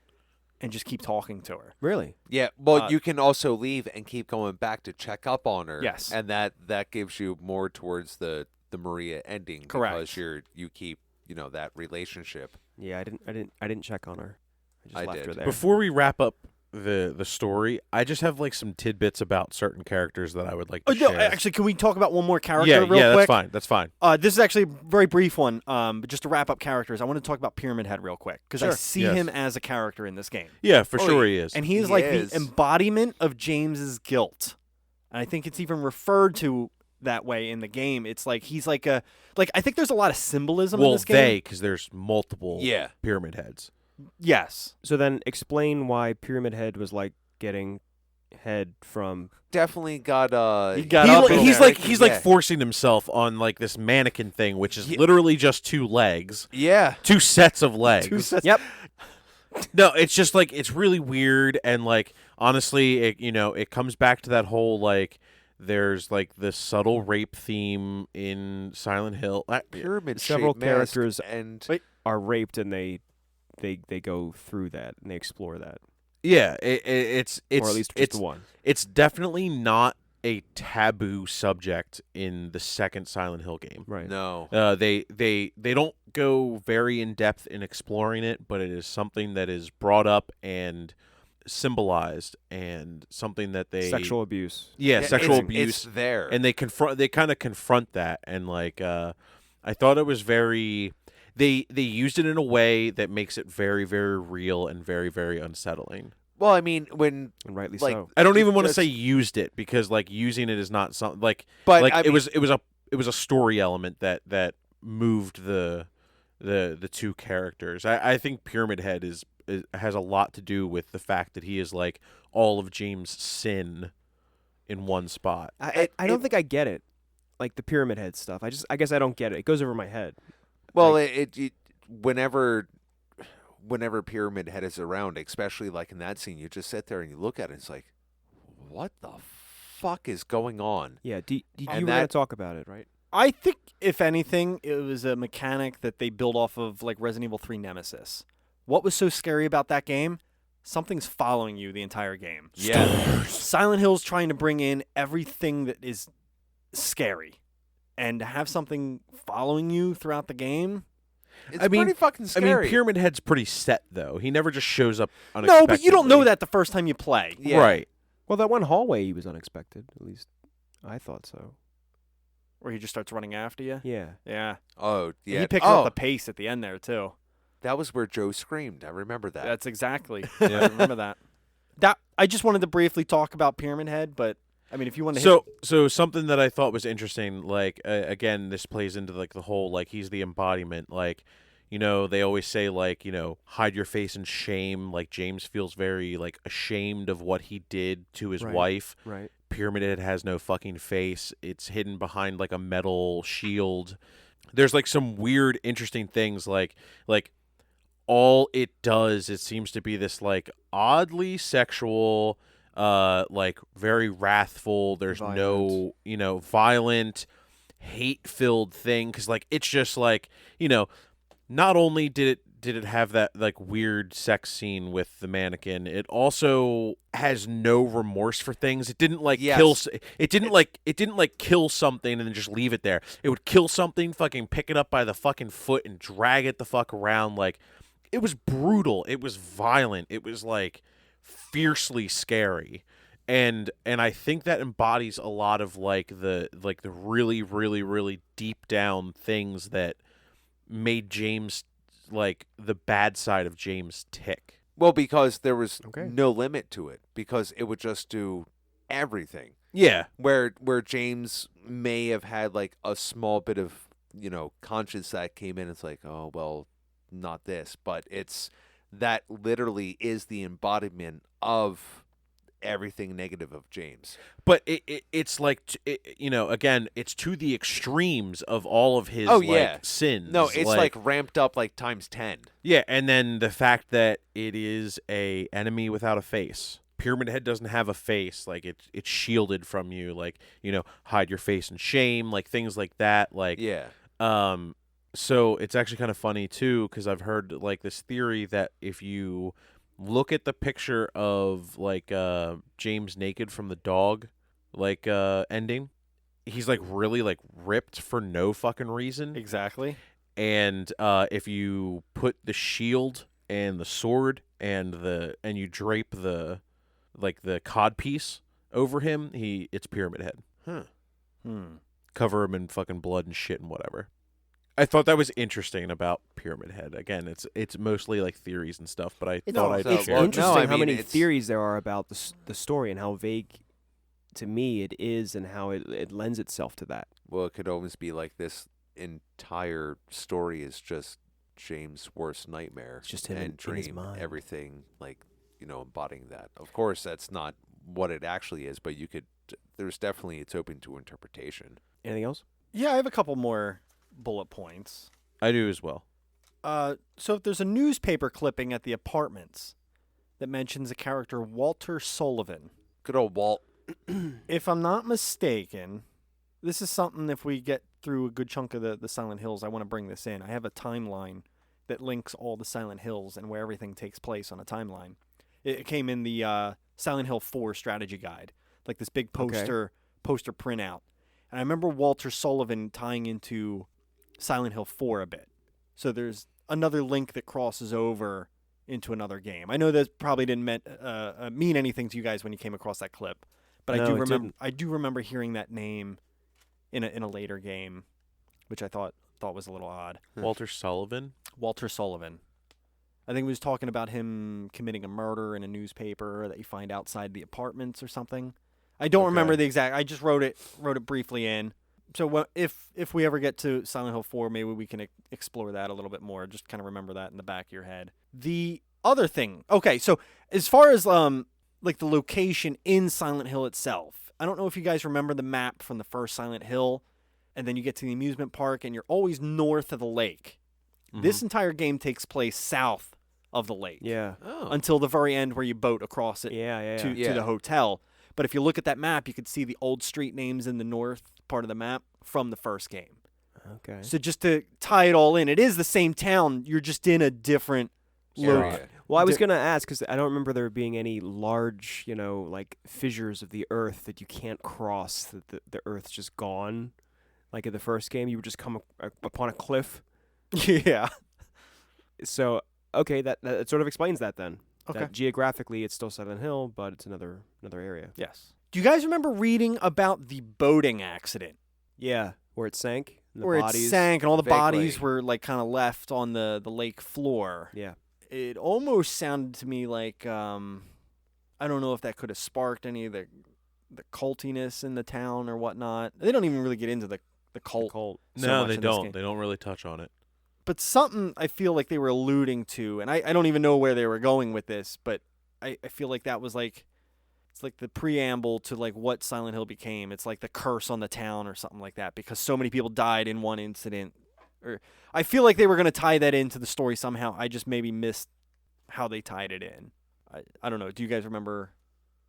and just keep talking to her. Really? Yeah, well, Uh, you can also leave and keep going back to check up on her. Yes. and that gives you more towards the Maria ending. Correct. Because you keep that relationship. Yeah, I didn't check on her. I just I left did. her there. Before we wrap up the story, I just have like some tidbits about certain characters that I would like to Oh, no, share. actually, can we talk about one more character yeah, real yeah, quick? that's fine. This is actually a very brief one, but just to wrap up characters, I want to talk about Pyramid Head real quick, because I Sure. see Yes. him as a character in this game. Yeah, for Oh, sure he is. And he is He like is. the embodiment of James's guilt. And I think it's even referred to that way in the game. It's like he's like I think there's a lot of symbolism in Well, this game. because there's multiple Yeah. pyramid heads. Yes. So then explain why Pyramid Head was like getting head from... Definitely got He got up and he's everything, like forcing himself on like this mannequin thing, which is Yeah. literally just two legs, Yeah. two sets of legs. Yep. No, it's just like it's really weird, and like honestly, it comes back to that whole like there's like this subtle rape theme in Silent Hill. Pyramid Several shaped mask characters and Wait. are raped and they go through that and they explore that. Yeah, it's Or at least just it's the one. it's definitely not a taboo subject in the second Silent Hill game. Right. no. They don't go very in depth in exploring it, but it is something that is brought up and symbolized, and something that they Sexual abuse. yeah, sexual it's, abuse, It's there. and they kind of confront that, and like I thought it was very they used it in a way that makes it very, very real and very, very unsettling. well, I mean, when And rightly like so. I don't even want to Just- say used it, because like using it is not something like but like I it mean, was a story element that moved the two characters. I think Pyramid Head has a lot to do with the fact that he is like all of James' sin in one spot. I don't think I get it. Like the Pyramid Head stuff. I guess I don't get it. It goes over my head. well, it whenever Pyramid Head is around, especially like in that scene, you just sit there and you look at it. It's like, what the fuck is going on? Yeah, you were And going to that- talk about it, right? I think, if anything, it was a mechanic that they built off of like Resident Evil 3 Nemesis. What was so scary about that game? Something's following you the entire game. Yeah. Silent Hill's trying to bring in everything that is scary. And to have something following you throughout the game. It's I mean- pretty fucking I scary. mean, Pyramid Head's pretty set though. He never just shows up unexpectedly. No, but you don't know that the first time you play. Yeah. Right. Well, that one hallway he was unexpected. At least I thought so. Where he just starts running after you. Yeah. Yeah. Oh, And yeah. he picks oh, up the pace at the end there, too. that was where Joe screamed. I remember that. That's exactly. I remember that. I just wanted to briefly talk about Pyramid Head, but I mean, if you want to So something that I thought was interesting, like again, this plays into like the whole like he's the embodiment. Like, they always say like hide your face in shame. Like James feels very like ashamed of what he did to his Right. wife. Right. Pyramid Head has no fucking face. It's hidden behind like a metal shield. There's like some weird, interesting things like all it does, it seems to be this like oddly sexual, like very wrathful. There's no, violent, hate-filled thing, because like it's just like not only did it have that like weird sex scene with the mannequin, it also has no remorse for things. It didn't like Yes. kill. It didn't like kill something and then just leave it there. It would kill something, fucking pick it up by the fucking foot and drag it the fuck around. Like, it was brutal. It was violent. It was like fiercely scary. And I think that embodies a lot of like the really, really, really deep down things that made James, like the bad side of James, tick. Well, because there was Okay. no limit to it, because it would just do everything. Yeah. Where James may have had like a small bit of conscience that came in. It's like, oh, well, not this. But that literally is the embodiment of everything negative of James. But it's like, again, it's to the extremes of all of his sins. No, it's like ramped up like times 10. Yeah, and then the fact that it is a enemy without a face. Pyramid Head doesn't have a face. Like it's shielded from you. Like, hide your face in shame. Like things like that. Like Yeah. So it's actually kind of funny too, because I've heard like this theory that if you look at the picture of like James naked from the dog ending, he's like really like ripped for no fucking reason. Exactly. And if you put the shield and the sword and you drape the cod piece over him, it's Pyramid Head. Huh. Cover him in fucking blood and shit and whatever. I thought that was interesting about Pyramid Head. Again, it's mostly like theories and stuff, but I thought I'd It's share. interesting how many theories there are about the story and how vague, to me, it is, and how it lends itself to that. Well, it could almost be like this entire story is just James' worst nightmare. It's just him and in his dream, mind. everything embodying that. Of course, that's not what it actually is, but it's open to interpretation. Anything else? Yeah, I have a couple more bullet points. I do as well. So if there's a newspaper clipping at the apartments that mentions the character Walter Sullivan. Good old Walt. If I'm not mistaken, this is something, if we get through a good chunk of the Silent Hills, I want to bring this in. I have a timeline that links all the Silent Hills and where everything takes place on a timeline. It came in the Silent Hill 4 strategy guide, like this big poster printout. And I remember Walter Sullivan tying into Silent Hill 4 a bit. So there's another link that crosses over into another game. I know that probably didn't mean anything to you guys when you came across that clip, but No, I do remember hearing that name in a later game, which I thought was a little odd. Walter Sullivan. Walter Sullivan. I think it was talking about him committing a murder in a newspaper that you find outside the apartments or something. I don't remember the exact. I just wrote it briefly in. So if we ever get to Silent Hill 4, maybe we can explore that a little bit more. Just kind of remember that in the back of your head. The other thing, okay, so as far as like the location in Silent Hill itself, I don't know if you guys remember the map from the first Silent Hill, and then you get to the amusement park, and you're always north of the lake. Mm-hmm. This entire game takes place south of the lake. Yeah. Oh. Until the very end where you boat across it to the hotel. But if you look at that map, you could see the old street names in the north part of the map from the first game. Okay. So just to tie it all in, it is the same town. You're just in a different Area. Well, I was going to ask, because I don't remember there being any large, like fissures of the earth that you can't cross, that the earth's just gone. Like in the first game, you would just come upon a cliff. Yeah. So, okay, that sort of explains that then. Okay. That geographically, it's still Silent Hill, but it's another area. Yes. Do you guys remember reading about the boating accident? Yeah, where it sank. And the Where bodies. it sank and all the Vaguely. bodies were like kind of left on the lake floor. Yeah. It almost sounded to me like I don't know if that could have sparked any of the cultiness in the town or whatnot. They don't even really get into the cult. Cult. so No, much they in this don't. game. They don't really touch on it. But something I feel like they were alluding to, and I don't even know where they were going with this, but I feel like that was like, it's like the preamble to like what Silent Hill became. It's like the curse on the town or something like that, because so many people died in one incident. Or I feel like they were going to tie that into the story somehow. I just maybe missed how they tied it in. I don't know. Do you guys remember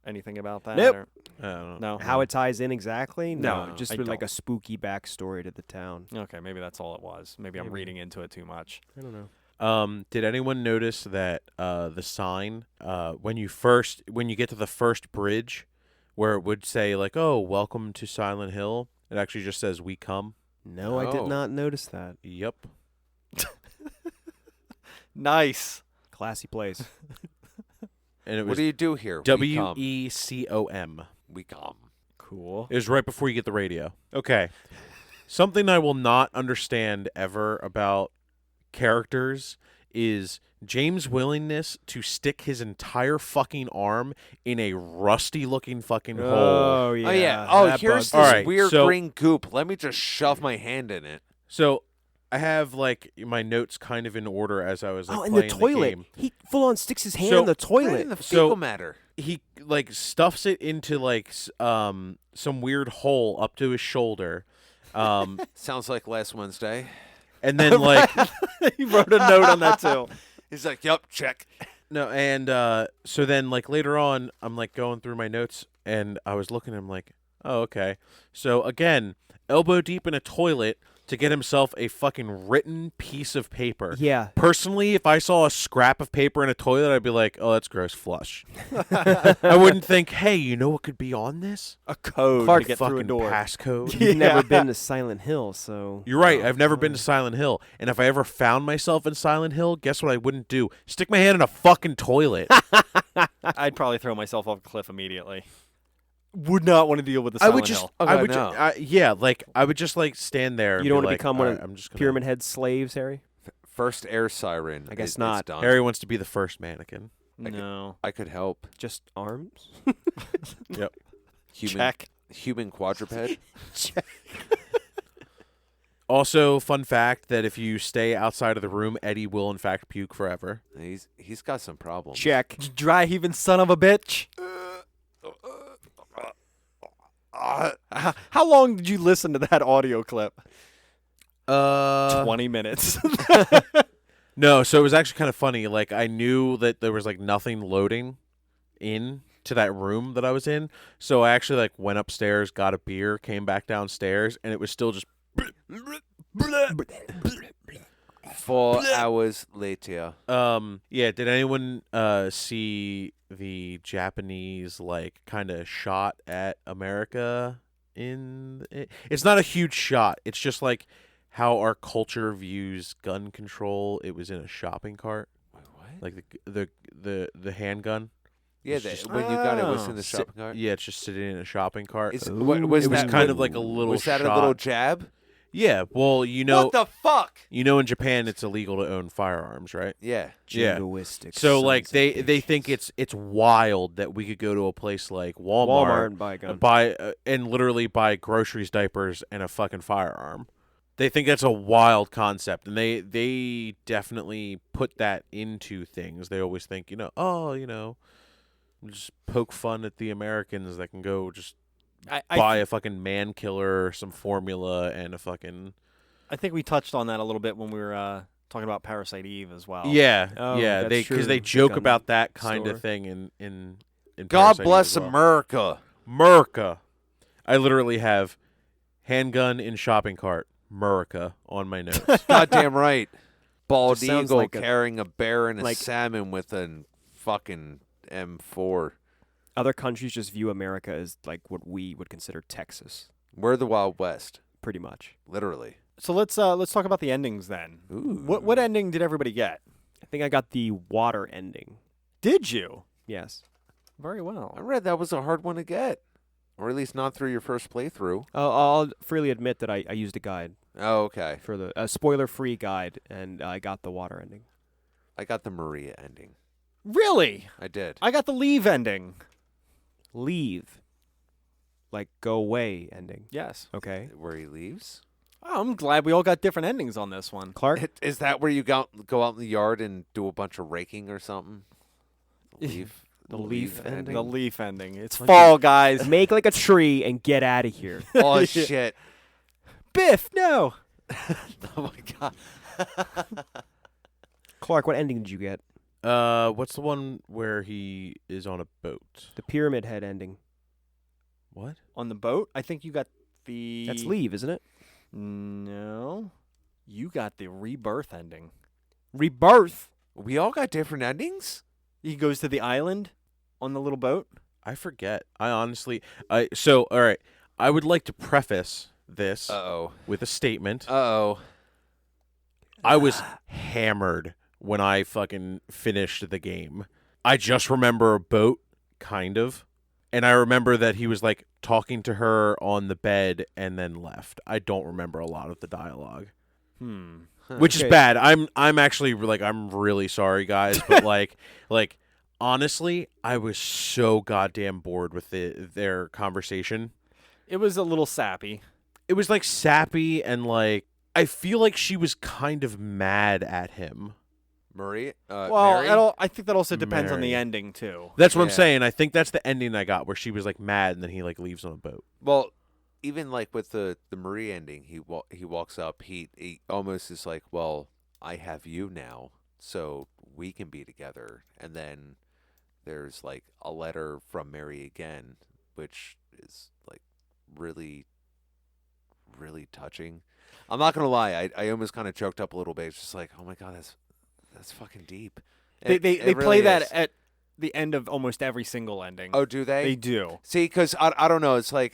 anything about that? Nope. or- I don't know. No. How it ties in exactly? No, just I with like don't. a spooky backstory to the town. Okay, maybe that's all it was. Maybe I'm Maybe. reading into it too much. I don't know. Did anyone notice that the sign when you get to the first bridge, where it would say like, "Oh, welcome to Silent Hill," it actually just says "We come." No, I did Oh. not notice that. Yep. Nice. Classy place. And it What was do you do here? WECOM. We come. Cool. It was right before you get the radio. Okay. Something I will not understand ever about characters is James' willingness to stick his entire fucking arm in a rusty looking fucking hole. yeah. Oh yeah. Oh, that here's bugs this me. All right, weird so- green goop. Let me just shove my hand in it. So I have like my notes kind of in order as I was like in the playing toilet. game. He full on sticks his hand So- in the Right toilet. in the So- fecal matter. He like stuffs it into like some weird hole up to his shoulder. Sounds like last Wednesday. And then like He wrote a note on that too. He's like, "Yup, check." no, and so then like later on, I'm like going through my notes, and I was looking. I'm like, oh okay. So again, elbow deep in a toilet to get himself a fucking written piece of paper. Yeah. Personally, if I saw a scrap of paper in a toilet, I'd be like, oh, that's gross, flush. I wouldn't think, hey, you know what could be on this? A code Clark to get fucking through a door. passcode. You've never Yeah. been to Silent Hill, so You're right. I've never been to Silent Hill. And if I ever found myself in Silent Hill, guess what I wouldn't do? Stick my hand in a fucking toilet. I'd probably throw myself off a cliff immediately. Would not want to deal with the I Silent would just, Hill. I Okay, would, no. yeah, like I would just like stand there. And You don't be wanna like, become one of "Alright, I'm just gonna-" Pyramid Head slaves, Harry. First air siren. I guess It's not. done. Harry wants to be the first mannequin. No. I could help. Just arms. Human, Check. human quadruped. Also, fun fact that if you stay outside of the room, Eddie will in fact puke forever. He's got some problems. Check. Dry heaving son of a bitch. How long did you listen to that audio clip? 20 minutes. No, so it was actually kind of funny. Like I knew that there was like nothing loading in to that room that I was in, so I actually like went upstairs, got a beer, came back downstairs, and it was still just 4 hours later. yeah, did anyone see the Japanese like kind of shot at America in it's not a huge shot. It's just like how our culture views gun control. It was in a shopping cart, Wait, what? like the handgun. Yeah, It's just- when you got it, was in the Sit- shopping cart. Yeah, it's just sitting in a shopping cart. Is, Ooh. what, was it was that, kind of like a little Was that shot. a little jab? Yeah, well, you know, What the fuck? you know, in Japan it's illegal to own firearms, right? Yeah. Yeah. Jingoistic So like sons of they bitches. think it's wild that we could go to a place like Walmart, and buy a gun. and literally buy groceries, diapers, and a fucking firearm. They think that's a wild concept, and they definitely put that into things. They always think, just poke fun at the Americans that can go just buy a fucking man killer, or some formula, and a fucking I think we touched on that a little bit when we were talking about Parasite Eve as well. yeah, Oh, yeah. that's They true. they The joke gun about that kind store. of thing in God Parasite Eve bless as well. America. America. I literally have handgun in shopping cart, America, on my notes. Goddamn right. Bald Just sounds eagle like a- carrying a bear and a like- salmon with a fucking M4. Other countries just view America as like what we would consider Texas, We're the Wild West, pretty much. literally. So let's talk about the endings then. Ooh. What ending did everybody get? I think I got the water ending. Did you? Yes. Very well. I read that was a hard one to get, or at least not through your first playthrough. I'll freely admit that I used a guide Oh, okay. for a spoiler-free guide, and I got the water ending. I got the Maria ending. Really? I did. I got the Leave ending. Leave, like go away ending. Yes. Okay. Where he leaves. Oh, I'm glad we all got different endings on this one. Clark. Is that where you go out in the yard and do a bunch of raking or something? Leaf. The leaf ending? The Leaf ending. It's Bunch fall, guys. Make like a tree and get out of here. Oh shit! Biff, no. Oh my god! Clark, what ending did you get? What's the one where he is on a boat? The Pyramid Head ending. What? On the boat? I think you got the... That's Leave, isn't it? No. You got the Rebirth ending. Rebirth. We all got different endings. He goes to the island on the little boat. I forget. I honestly, so all right. I would like to preface this Uh with a statement. oh. I was hammered when I fucking finished the game. I just remember a boat, kind of. And I remember that he was like talking to her on the bed and then left. I don't remember a lot of the dialogue, which is Okay. bad. I'm actually like I'm really sorry, guys, but like honestly, I was so goddamn bored with their conversation. It was a little sappy. It was like sappy and like I feel like she was kind of mad at him. Marie. Well, Mary? I think that also depends on the Mary. ending too. That's what I'm Yeah. saying. I think that's the ending I got, where she was like mad and then he like leaves on a boat. Well, even like with the Marie ending, he walks up. He almost is like, well, I have you now, so we can be together. And then there's like a letter from Mary again, which is like really, really touching. I'm not gonna lie, I almost kind of choked up a little bit. It's just like, oh my god, that's fucking deep. They It play really that is. at the end of almost every single ending. Oh, do they do. See, because I don't know. It's like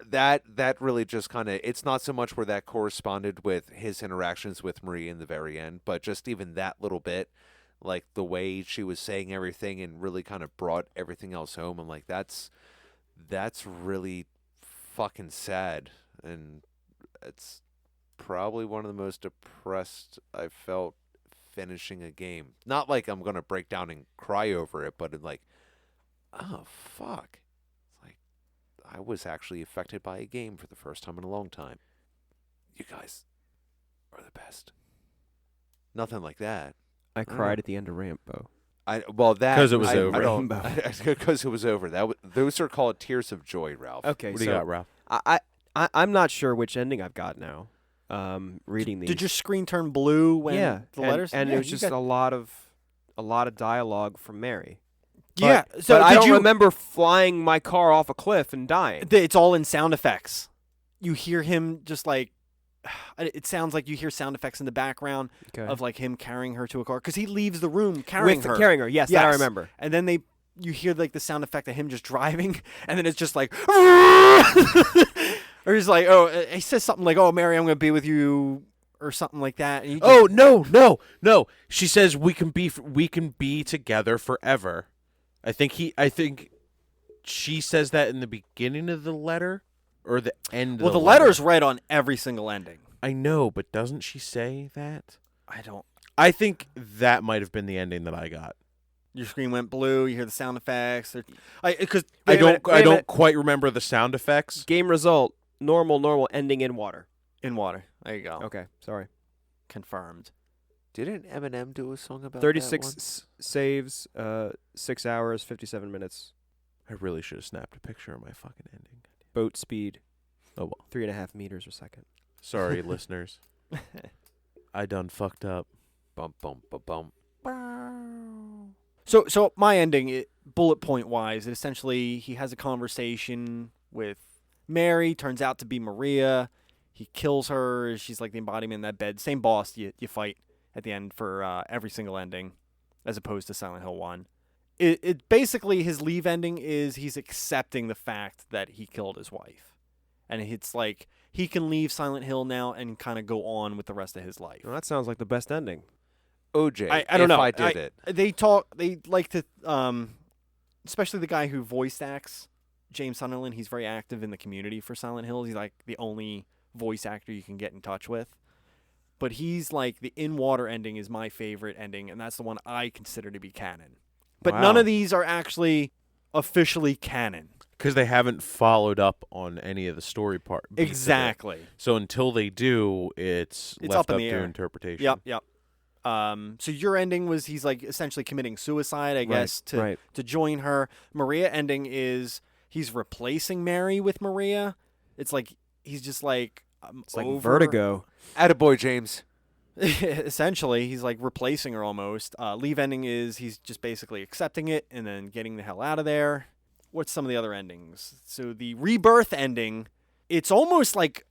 that really just kind of, it's not so much where that corresponded with his interactions with Marie in the very end, but just even that little bit, like the way she was saying everything and really kind of brought everything else home. I'm like, that's really fucking sad, and it's probably one of the most depressed I've felt finishing a game. Not like I'm gonna break down and cry over it, but like, oh fuck. It's like I was actually affected by a game for the first time in a long time. You guys are the best. Nothing like that. I cried at the end of Rambo. Because it was over. Rainbow. Because it was over. Those are called tears of joy, Ralph. Okay, What do you got, Ralph? I'm not sure which ending I've got now. Reading these. Did your screen turn blue when yeah, the and, letters? and Yeah, it was you just got- a lot of dialogue from Mary. yeah. But, So but I did don't you? remember flying my car off a cliff and dying. It's all in sound effects. You hear him just like. It sounds like you hear sound effects in the background Okay. of like him carrying her to a car because he leaves the room carrying her. Carrying her. Yes, that I Yes. remember. And then you hear like the sound effect of him just driving, and then it's just like, or he's like, oh, he says something like, "Oh, Mary, I'm going to be with you," or something like that. And you just, Oh no! She says we can be together forever. I think she says that in the beginning of the letter or the end. well, of the the letter's letter. right on every single ending. I know, but doesn't she say that? I don't. I think that might have been the ending that I got. Your screen went blue. You hear the sound effects. Because I Wait a minute, don't wait a minute. quite remember the sound effects. Game result: normal, ending in water. in water. There you go. Okay, sorry. Confirmed. Didn't Eminem do a song about 36 that saves, 6 hours, 57 minutes. I really should have snapped a picture of my fucking ending. Boat speed, Oh well. 3.5 meters a second. Sorry, listeners. I done fucked up. Bump, bump, bump, bump. So my ending, bullet point wise, it essentially he has a conversation with Mary. Turns out to be Maria. He kills her. She's like the embodiment in that bed. Same boss you fight at the end for every single ending, as opposed to Silent Hill 1. It basically his leave ending is he's accepting the fact that he killed his wife, and it's like he can leave Silent Hill now and kind of go on with the rest of his life. Well, that sounds like the best ending. OJ, I don't if know. I did it. They like to, especially the guy who voiced acts, James Sunderland. He's very active in the community for Silent Hill. He's like the only voice actor you can get in touch with. But he's like the in-water ending is my favorite ending, and that's the one I consider to be canon. But Wow. none of these are actually officially canon. Because they haven't followed up on any of the story part. beats of it. Exactly. So until they do, it's left up in up the to air. interpretation. Yep. So your ending was he's like essentially committing suicide, I guess, right. to join her. Maria ending is he's replacing Mary with Maria. It's like he's just like It's like over- Vertigo. Attaboy, James. Essentially, he's like replacing her almost. Leave ending is he's just basically accepting it and then getting the hell out of there. What's some of the other endings? So the rebirth ending, it's almost like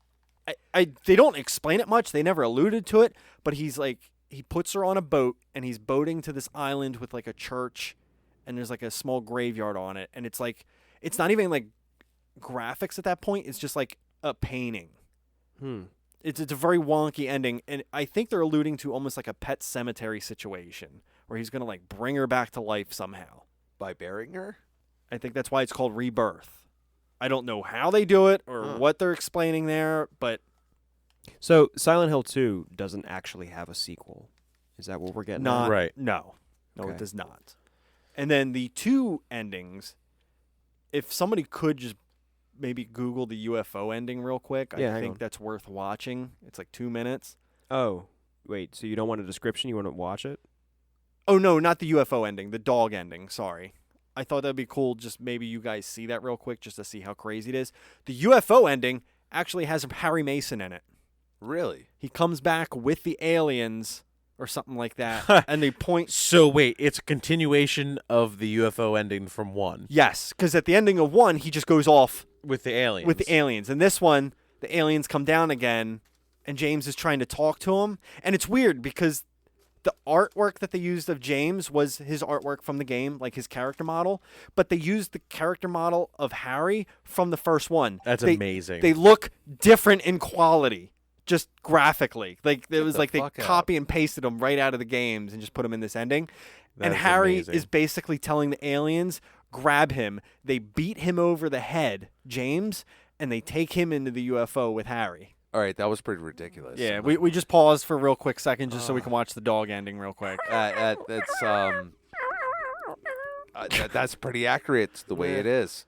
they don't explain it much. They never alluded to it, but he's like he puts her on a boat and he's boating to this island with like a church and there's like a small graveyard on it, and it's like it's not even like graphics at that point. It's just like a painting. It's a very wonky ending, and I think they're alluding to almost like a Pet Cemetery situation where he's gonna like bring her back to life somehow. By burying her? I think that's why it's called Rebirth. I don't know how they do it or Huh. what they're explaining there, but So Silent Hill 2 doesn't actually have a sequel. Is that what we're getting not at? Right. No, it Okay. does not. And then the two endings, if somebody could just maybe Google the UFO ending real quick. Yeah, I hang think on. that's worth watching. It's like 2 minutes. Oh, wait. So you don't want a description? You want to watch it? Oh, no, not the UFO ending. The dog ending. Sorry. I thought that'd be cool. Just maybe you guys see that real quick just to see how crazy it is. The UFO ending actually has Harry Mason in it. Really? He comes back with the aliens or something like that, and they point. So wait, it's a continuation of the UFO ending from 1 Yes, because at the ending of 1, he just goes off with the aliens. with the aliens. And this one, the aliens come down again, and James is trying to talk to him. And it's weird because the artwork that they used of James was his artwork from the game, like his character model. But they used the character model of Harry from the first one. That's They- amazing. They look different in quality, just graphically. Like it was the like they fuck out. copy and pasted them right out of the games and just put them in this ending. That And is Harry amazing. is basically telling the aliens, grab him. They beat him over the head, James, and they take him into the UFO with Harry. All right, that was pretty ridiculous. Yeah, we just paused for a real quick second just so we can watch the dog ending real quick. That's pretty accurate the way it is.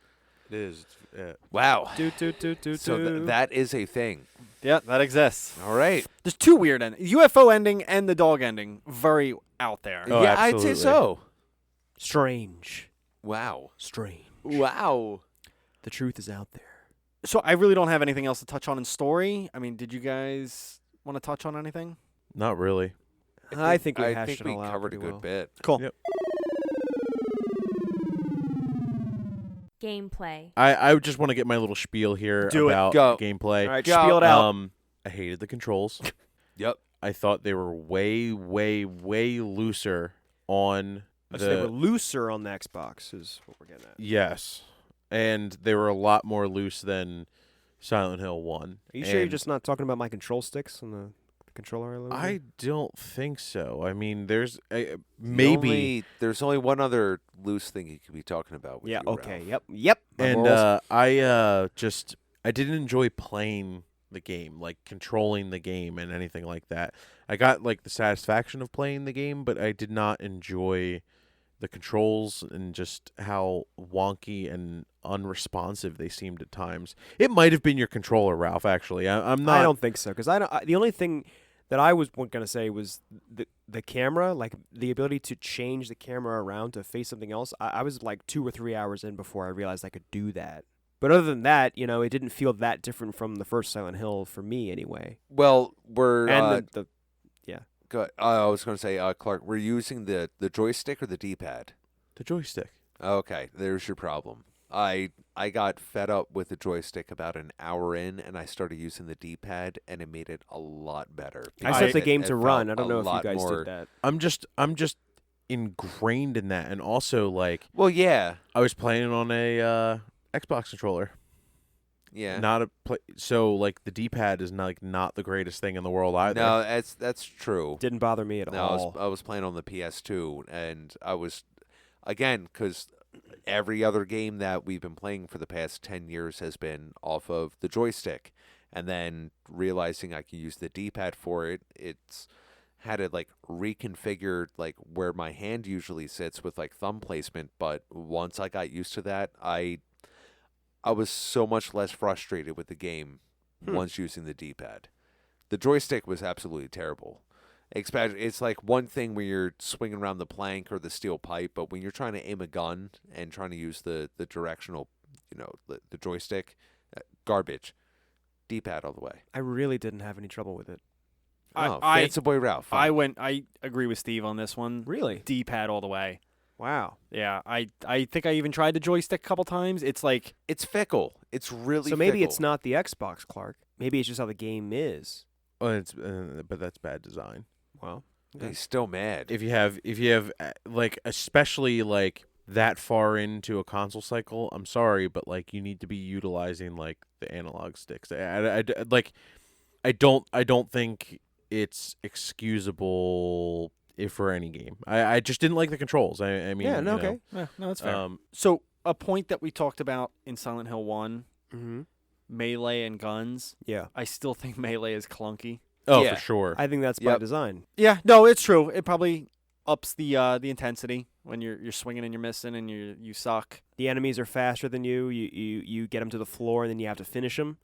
It is. Yeah. Wow. Do, do, do, do, So do. that is a thing. Yeah, that exists. All right. There's two weird endings. UFO ending and the dog ending, very out there. Oh, yeah, I'd say absolutely. so. Strange. Wow. Strange. Wow. The truth is out there. So I really don't have anything else to touch on in story. I mean, did you guys want to touch on anything? Not really. I think we I hashed think it we all out covered a pretty good well. bit. Cool. Yep. Gameplay. I just want to get my little spiel here Do it. about Go. gameplay. All right, Go. spiel it out. I hated the controls. Yep. I thought they were way, way, way looser on So they were the. looser on the Xbox is what we're getting at. Yes, and they were a lot more loose than Silent Hill 1. Are you sure you're And just not talking about my control sticks and the controller? I don't think so. I mean, there's The maybe, only- there's only one other loose thing you could be talking about. With Yeah, you, okay. Ralph. Yep. My and morals. I didn't enjoy playing the game, like controlling the game and anything like that. I got like the satisfaction of playing the game, but I did not enjoy the controls and just how wonky and unresponsive they seemed at times. It might have been your controller, Ralph. Actually, I'm not. I don't think so because the only thing that I was going to say was the camera, like the ability to change the camera around to face something else. I was like 2 or 3 hours in before I realized I could do that. But other than that, it didn't feel that different from the first Silent Hill for me anyway. Well, we're And I was going to say, Clark, we're using the joystick or the D-pad. The joystick. Okay, there's your problem. I got fed up with the joystick about an hour in, and I started using the D-pad, and it made it a lot better. I because set the it- game it to felt run. I don't a know if you lot guys more- did that. I'm just ingrained in that, and also like Well, yeah, I was playing on a Xbox controller. yeah. Not a play. So like the D-pad is not the greatest thing in the world either. No, that's true. Didn't bother me at No, all. I was playing on the PS2, and I was, again, because every other game that we've been playing for the past 10 years has been off of the joystick. And then realizing I could use the D-pad for it, it's had it like reconfigured like where my hand usually sits with like thumb placement. But once I got used to that, I was so much less frustrated with the game once using the D-pad. The joystick was absolutely terrible. It's like one thing when you're swinging around the plank or the steel pipe, but when you're trying to aim a gun and trying to use the directional, the joystick, garbage. D-pad all the way. I really didn't have any trouble with it. Oh, I Fancy Boy Ralph. I agree with Steve on this one. Really? D-pad all the way. Wow. Yeah, I think I even tried the joystick a couple times. It's like It's fickle. It's really So maybe fickle. it's not the Xbox, Clark. Maybe it's just how the game is. but that's bad design. Well, He's still mad. If you have like especially like that far into a console cycle, I'm sorry, but like you need to be utilizing like the analog sticks. I don't think it's excusable if for any game. I just didn't like the controls. I mean, yeah, no, you know, okay. no, that's fair. Um, So a point that we talked about in Silent Hill 1, Mm-hmm. melee and guns, Yeah. I still think melee is clunky. oh, Yeah. for sure. I think that's by Yep. design. Yeah, no, it's true. It probably ups the intensity when you're swinging and you're missing and you suck. The enemies are faster than you. You get them to the floor, and then you have to finish them.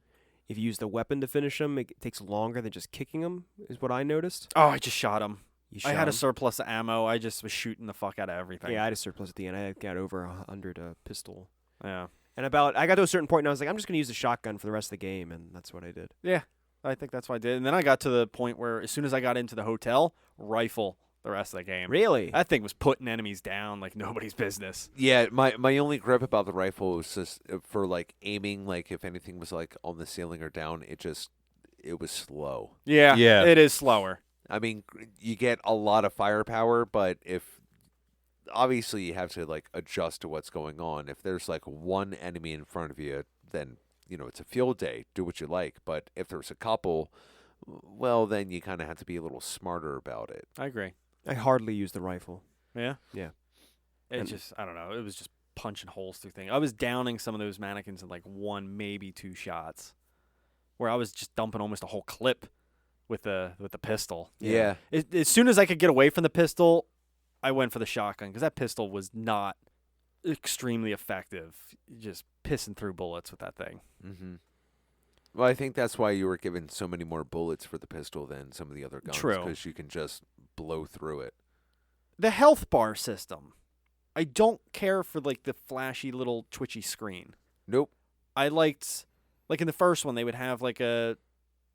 If you use the weapon to finish them, it takes longer than just kicking them, is what I noticed. Oh, I just shot him. You I had a shot 'em. surplus of ammo. I just was shooting the fuck out of everything. Yeah, I had a surplus at the end. I got over 100 pistol. Yeah. And I got to a certain point, and I was like, I'm just going to use the shotgun for the rest of the game, and that's what I did. Yeah. I think that's what I did. And then I got to the point where as soon as I got into the hotel, rifle the rest of the game. Really? That thing was putting enemies down like nobody's business. Yeah, my only grip about the rifle was just for like aiming. Like if anything was like on the ceiling or down, it was slow. Yeah. Yeah. It is slower. I mean, you get a lot of firepower, but if obviously you have to like adjust to what's going on. If there's like one enemy in front of you, then it's a field day. Do what you like. But if there's a couple, well, then you kind of have to be a little smarter about it. I agree. I hardly use the rifle. Yeah. Yeah. It And- just I don't know. It was just punching holes through things. I was downing some of those mannequins in like one, maybe two shots, where I was just dumping almost a whole clip with the pistol. Yeah. As soon as I could get away from the pistol, I went for the shotgun because that pistol was not extremely effective. Just pissing through bullets with that thing. Mm-hmm. Well, I think that's why you were given so many more bullets for the pistol than some of the other guns. True. Because you can just blow through it. The health bar system. I don't care for like the flashy little twitchy screen. Nope. I liked, like in the first one, they would have like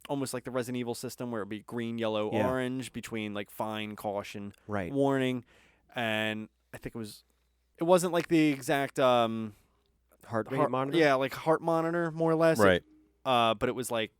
almost like the Resident Evil system where it'd be green, yellow, Yeah. orange between like fine, caution, Right. warning, and I think it wasn't like the exact Heart rate heart, monitor? yeah, like heart monitor more or less. Right. But it was like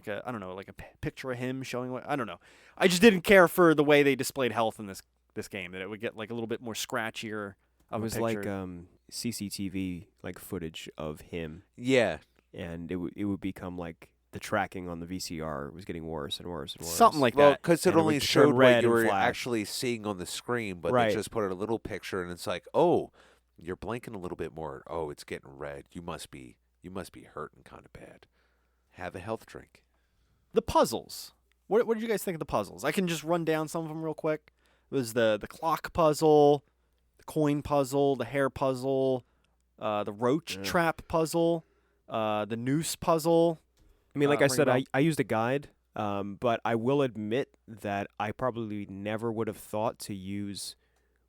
a I don't know, like a picture of him showing what I don't know. I just didn't care for the way they displayed health in this game, that it would get like a little bit more scratchier. It Of was a like picture. CCTV like footage of him, Yeah. and it would become like the tracking on the VCR was getting worse and worse and worse. Something like Well, that. because it And it only would turn showed what red you and were flash. actually seeing on the screen, but Right. they just put a little picture, and it's like, oh, you're blinking a little bit more. Oh, it's getting red. You must be hurting kind of bad. Have a health drink. The puzzles. What did you guys think of the puzzles? I can just run down some of them real quick. It was the clock puzzle, the coin puzzle, the hair puzzle, the roach Yeah. trap puzzle, the noose puzzle. I mean, like I ring said, bell? I used a guide, but I will admit that I probably never would have thought to use.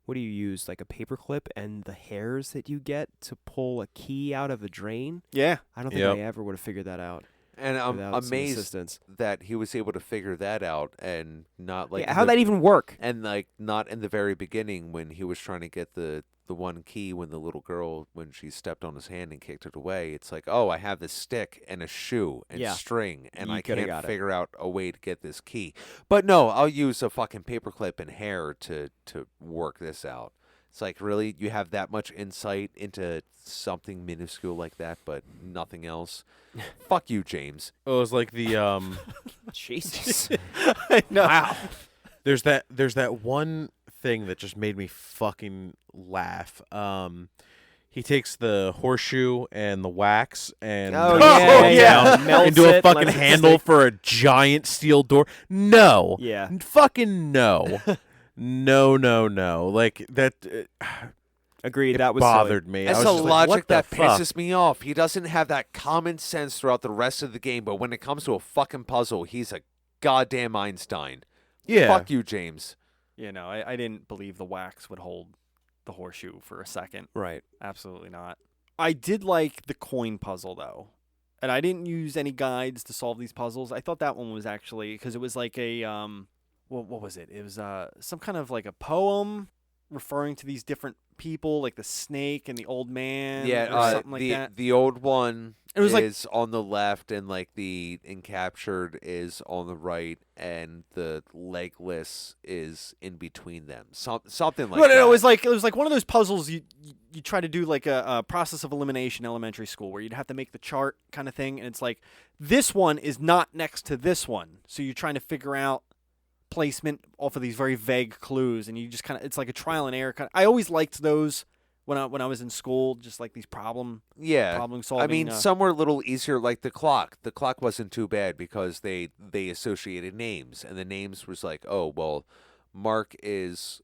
What do you use? Like a paperclip and the hairs that you get to pull a key out of a drain? Yeah. I don't think Yep. I ever would have figured that out. And I'm without some amazed assistance. that he was able to figure that out, and not like Yeah, how'd that even work? and like not in the very beginning when he was trying to get the one key when the little girl, when she stepped on his hand and kicked it away. It's like, oh, I have this stick and a shoe and Yeah. string, and You I coulda can't got it. figure out a way to get this key. But no, I'll use a fucking paperclip and hair to work this out. It's like, really, you have that much insight into something minuscule like that, but nothing else? Fuck you, James. It was like the Jesus. I know. Wow. there's that one thing that just made me fucking laugh. He takes the horseshoe and the wax and Oh, turns yeah, it yeah. down Melts into a it, fucking lets it handle stick. for a giant steel door. No. Yeah. Fucking no. No. Like that Agreed. it That was bothered me. I That's was the just like, logic what the that fuck? pisses me off. He doesn't have that common sense throughout the rest of the game, but when it comes to a fucking puzzle, he's a goddamn Einstein. Yeah. Fuck you, James. You know, I didn't believe the wax would hold the horseshoe for a second. Right. Absolutely not. I did like the coin puzzle though. And I didn't use any guides to solve these puzzles. I thought that one was actually because it was like a what was it? It was some kind of like a poem referring to these different people, like the snake and the old man, or something like that. the old one It was like- is on the left, and like the encaptured is on the right, and the legless is in between them. Something like No, that. it was like one of those puzzles you try to do like a process of elimination elementary school where you'd have to make the chart kind of thing, and it's like this one is not next to this one, so you're trying to figure out placement off of these very vague clues, and you just kind of it's like a trial and error kind of. I always liked those when I was in school, just like these problem solving. I mean, some were a little easier, like the clock. The clock wasn't too bad because they associated names, and the names was like, oh well, Mark is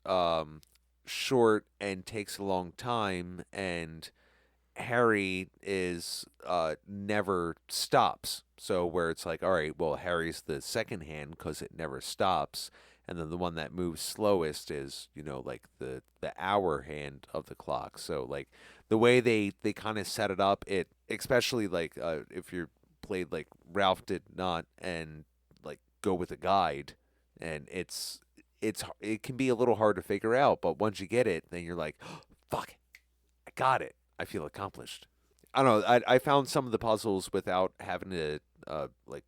short and takes a long time, and Harry is never stops. So where it's like, all right, well, Harry's the second hand because it never stops, and then the one that moves slowest is, like the hour hand of the clock. So like the way they kind of set it up, it especially like if you're played like Ralph did not and like go with a guide, and it can be a little hard to figure out, but once you get it, then you're like, oh, fuck, I got it. I feel accomplished. I don't know. I found some of the puzzles without having to like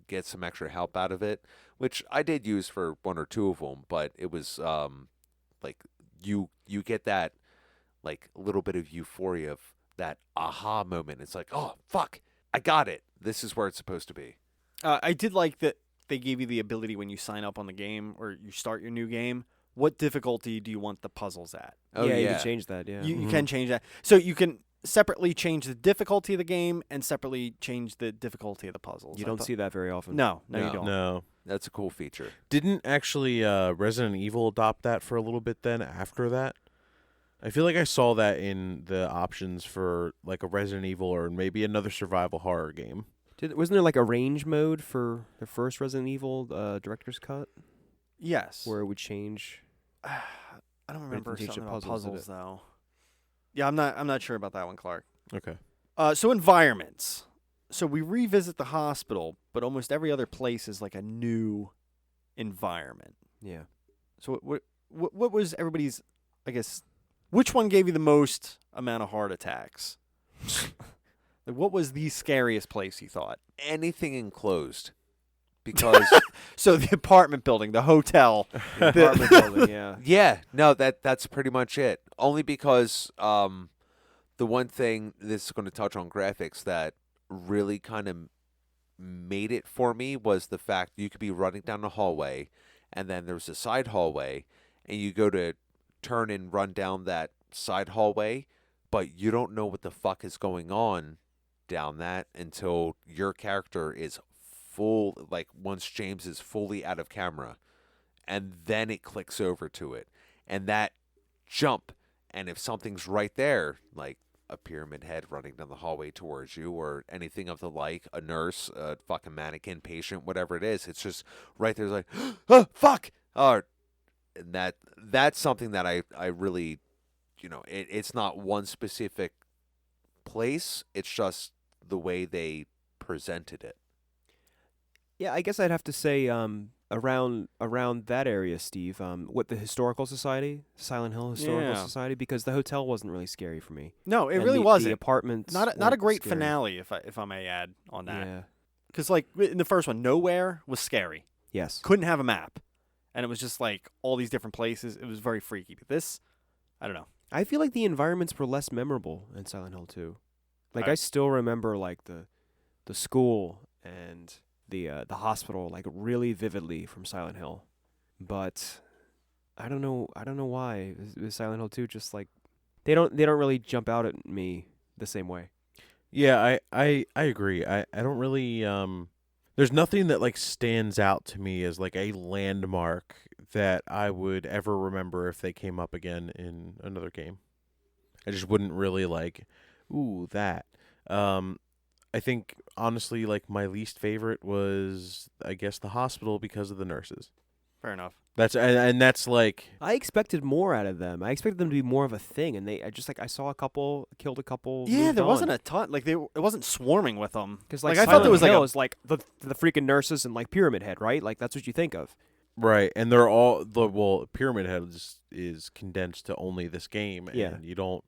get some extra help out of it, which I did use for one or two of them, but it was like you get that like little bit of euphoria of that aha moment. It's like, oh fuck, I got it. This is where it's supposed to be. I did like that they gave you the ability when you sign up on the game or you start your new game. What difficulty do you want the puzzles at? Oh you can change that. Yeah, You can change that. So you can separately change the difficulty of the game and separately change the difficulty of the puzzles. you don't see that very often. No, No. you don't. No. That's a cool feature. Didn't actually Resident Evil adopt that for a little bit then after that? I feel like I saw that in the options for like a Resident Evil or maybe another survival horror game. Wasn't there like a range mode for the first Resident Evil director's cut Yes. where it would change? I don't remember change the something about puzzles, did puzzles though. Yeah, I'm not sure about that one, Clark. Okay. So environments. So we revisit the hospital, but almost every other place is like a new environment. Yeah. So what was everybody's? I guess which one gave you the most amount of heart attacks? Like, what was the scariest place you thought? Anything enclosed, because So the apartment building, the hotel. The apartment building, yeah. yeah, no, that's pretty much it. Only because the one thing this is going to touch on graphics that really kind of made it for me was the fact you could be running down the hallway, and then there's a side hallway, and you go to turn and run down that side hallway, but you don't know what the fuck is going on down that until your character is full, like once James is fully out of camera, and then it clicks over to it, and that jump, and if something's right there, like a pyramid head running down the hallway towards you or anything of the like, a nurse, a fucking mannequin, patient, whatever it is, it's just right there, like, oh fuck, and that's something that I really, it's not one specific place, it's just the way they presented it. Yeah, I guess I'd have to say around that area, Steve. What the Historical Society, Silent Hill Historical Yeah. Society, because the hotel wasn't really scary for me. No, it And really the wasn't. apartments. Not a weren't great scary. finale, if I may add on that. Yeah. Because like in the first one, Nowhere was scary. Yes. Couldn't have a map, and it was just like all these different places. It was very freaky. But this, I don't know. I feel like the environments were less memorable in Silent Hill 2. Like I still remember like the school and the hospital like really vividly from Silent Hill. But I don't know why. With Silent Hill 2 just like they don't really jump out at me the same way. Yeah, I agree. I don't really there's nothing that like stands out to me as like a landmark that I would ever remember if they came up again in another game. I just wouldn't really like, ooh, that. I think honestly like my least favorite was I guess the hospital because of the nurses. Fair enough. That's and that's like I expected more out of them. I expected them to be more of a thing, and I saw a couple, killed a couple. Yeah, there wasn't a ton. Like it wasn't swarming with them. Because like like I thought there was like Hill a, is like the freaking nurses and like Pyramid Head, right? Like that's what you think of. right, and they're all Pyramid Head is condensed to only this game, and Yeah. you don't.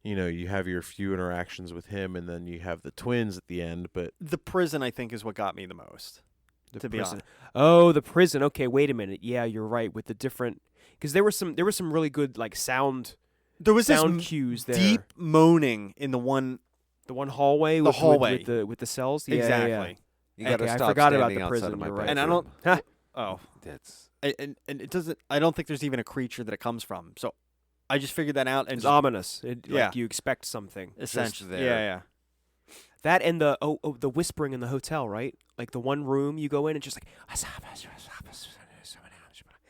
You have your few interactions with him, and then you have the twins at the end. But the prison. I think is what got me the most. The To be prison. honest. Oh, the prison. Okay, wait a minute. Yeah, you're right. With the different, because there was some really good like sound There was this cues there. deep moaning in the one. the one hallway. The with, hallway. with the cells. Yeah, Exactly. yeah. You gotta Okay, I stop forgot about standing the outside prison, of my you're right. And I bedroom. don't. Oh. That's And it doesn't. I don't think there's even a creature that it comes from. So I just figured that out and It's just, ominous. Like Yeah. you expect something. essentially. there. Yeah. That and the the whispering in the hotel, right? Like the one room you go in and just like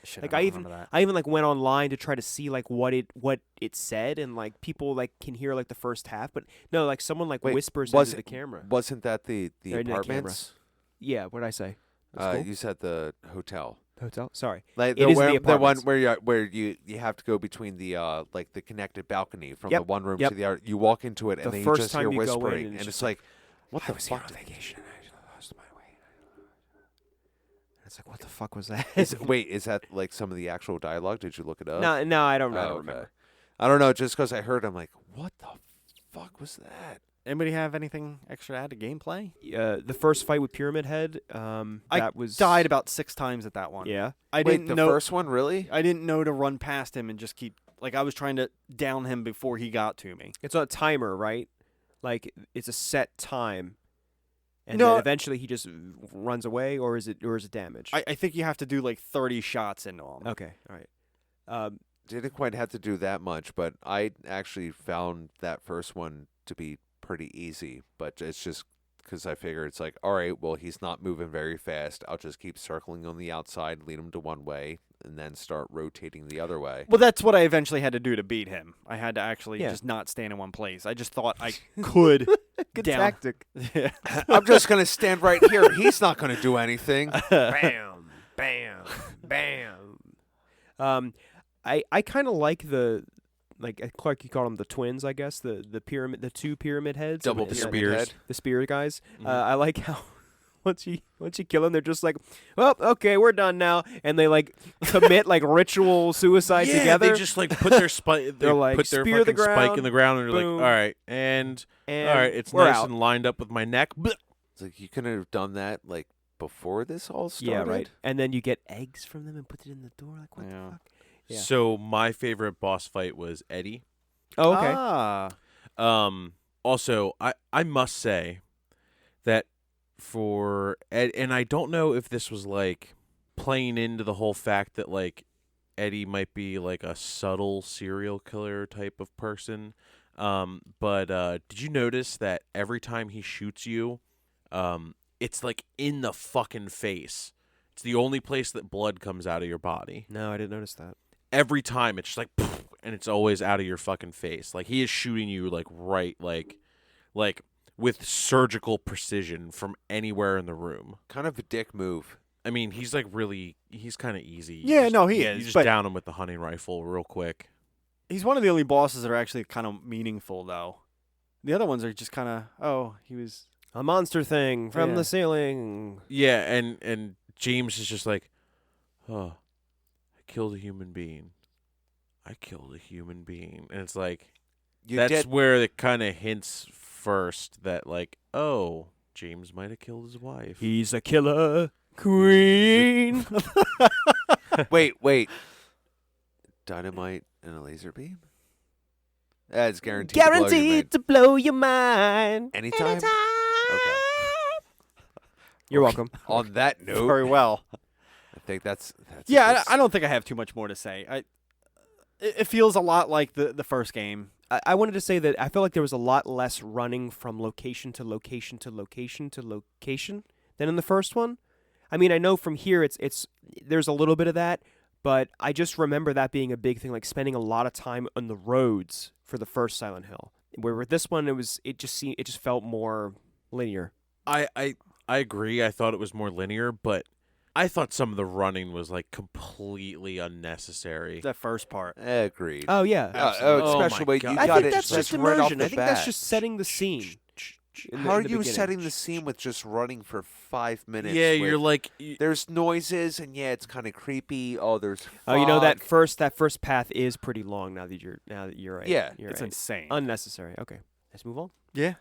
Shit, Like I I don't even remember that. I even like went online to try to see like what it said, and like people like can hear like the first half, but no, like someone like Wait, whispers was into the it- camera. Wasn't that the Right into the camera. apartments? Yeah, what did I say? The school? You said the hotel. Hotel. Sorry. Like It is the one apartments. where you have to go between the like the connected balcony from Yep, the one room yep. to the other. You walk into it The and then you first just time hear you go in whispering, and it's and just it's like, what I the was here fuck? on vacation. I lost my way. It's like, what the fuck was that? Is that like some of the actual dialogue? Did you look it up? No, I don't Oh, okay. remember. I don't know. Just because I heard, I'm like, what the fuck was that? Anybody have anything extra to add to gameplay? The first fight with Pyramid Head, I that was Died about 6 times at that one. Yeah. I Wait, didn't the know. first one really? I didn't know to run past him and just keep. Like I was trying to down him before he got to me. It's on a timer, right? Like it's a set time, and No. then eventually he just runs away, or is it damage? I think you have to do like 30 shots into him. Okay, all right. Didn't quite have to do that much, but I actually found that first one to be pretty easy. But it's just because I figure it's like, all right, well, he's not moving very fast. I'll just keep circling on the outside, lead him to one way, and then start rotating the other way. Well, that's what I eventually had to do to beat him. I had to actually Yeah. just not stand in one place. I just thought I could. Good down. tactic. Yeah. I'm just gonna stand right here. He's not gonna do anything. Bam, bam, bam. I kind of like the Clark, you call them the twins, I guess. The two pyramid heads. Double and- pyramid spears. head. The spear guys. Mhm. I like how once you kill them, they're just like, well, okay, we're done now, and they like commit like ritual suicide yeah, together. they just like put their spike. They're like, put their spear the fucking spike in ground, the ground, and they're boom, like, all right, and and all right, it's we're nice out. and lined up with my neck. Blech. It's like you couldn't have done that like before this all started. Yeah, right. And then you get eggs from them and put it in the door. Like, what Yeah. the fuck? Yeah. So my favorite boss fight was Eddie. Oh, okay. Ah. Also, I must say that for Ed, and I don't know if this was like playing into the whole fact that like Eddie might be like a subtle serial killer type of person. But did you notice that every time he shoots you, it's like in the fucking face. It's the only place that blood comes out of your body. No, I didn't notice that. Every time it's just like poof, and it's always out of your fucking face. Like he is shooting you like right like with surgical precision from anywhere in the room. Kind of a dick move. I mean, he's like he's kind of easy. You Yeah, just- no, he you is, just but- down him with the hunting rifle real quick. He's one of the only bosses that are actually kind of meaningful, though. The other ones are just kind of, he was. A monster thing from Yeah. the ceiling. Yeah, and James is just like, oh, I killed a human being. I killed a human being. And it's like, You that's did. where it kind of hints first that, like, oh, James might have killed his wife. He's a killer queen. Wait. Dynamite and a laser beam? That's guaranteed. To blow your mind. Guaranteed to blow your mind. Anytime. Okay. You're welcome. On that note, Very well. I think that's Yeah, a good I don't think I have too much more to say. It feels a lot like the first game. I wanted to say that I felt like there was a lot less running from location to location to location to location than in the first one. I mean, I know from here it's there's a little bit of that, but I just remember that being a big thing, like spending a lot of time on the roads for the first Silent Hill. Where with this one, it just felt more linear. I agree. I thought it was more linear, but I thought some of the running was like completely unnecessary. The first part. Agreed. Oh yeah, Absolutely. Oh especially my when God. you I got think it that's just right off immersion. the I think that's bat. just setting the scene. in the- How in are the you beginning. setting the scene with just running for 5 minutes? Yeah, with- you're like, There's noises, and yeah, it's kind of creepy. Oh, there's. Oh, you know that fog. first path is pretty long. Now that you're right. Yeah, you're It's right. insane. Unnecessary. Okay, let's move on. Yeah.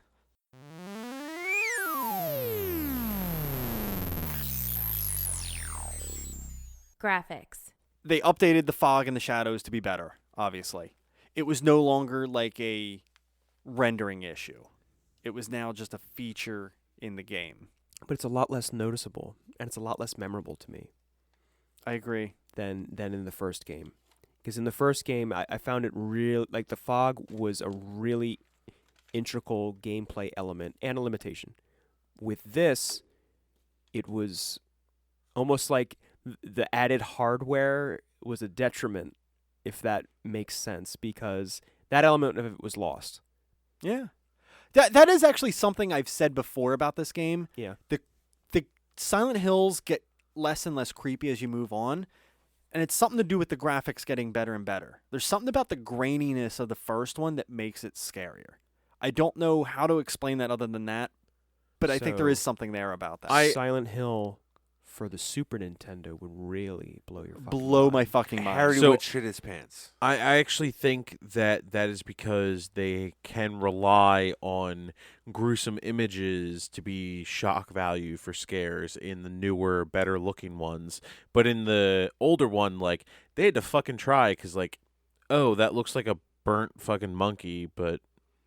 Graphics. They updated the fog and the shadows to be better, obviously. It was no longer like a rendering issue. It was now just a feature in the game. But it's a lot less noticeable, and it's a lot less memorable to me I agree. than in the first game. Because in the first game, I found it real like the fog was a really integral gameplay element and a limitation. With this, it was almost like the added hardware was a detriment, if that makes sense, because that element of it was lost. Yeah. That is actually something I've said before about this game. Yeah. The Silent Hills get less and less creepy as you move on, and it's something to do with the graphics getting better and better. There's something about the graininess of the first one that makes it scarier. I don't know how to explain that other than that, but I think there So, is something there about that. Silent Hill for the Super Nintendo would really blow your fucking Blow mind. my fucking mind. Harry So- would shit his pants. I actually think that is because they can rely on gruesome images to be shock value for scares in the newer, better looking ones. But in the older one, like, they had to fucking try because, like, oh, that looks like a burnt fucking monkey, but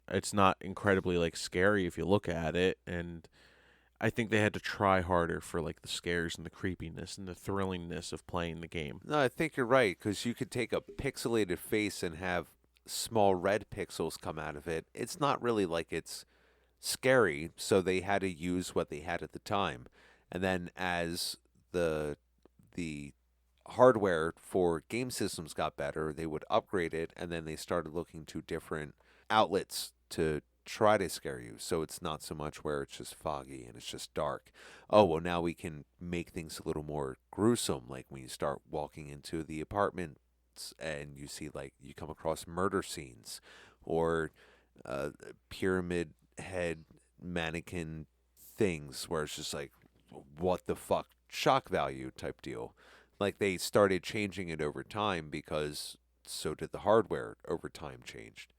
it's not incredibly, like, scary if you look at it. And I think they had to try harder for, like, the scares and the creepiness and the thrillingness of playing the game. No, I think you're right, because you could take a pixelated face and have small red pixels come out of it. It's not really like it's scary, so they had to use what they had at the time. And then as the hardware for game systems got better, they would upgrade it, and then they started looking to different outlets to try to scare you, so it's not so much where it's just foggy and it's just dark. Oh, well, now we can make things a little more gruesome, like when you start walking into the apartments and you see, like, you come across murder scenes or pyramid head mannequin things where it's just like, what the fuck, shock value type deal. Like, they started changing it over time because so did the hardware over time changed.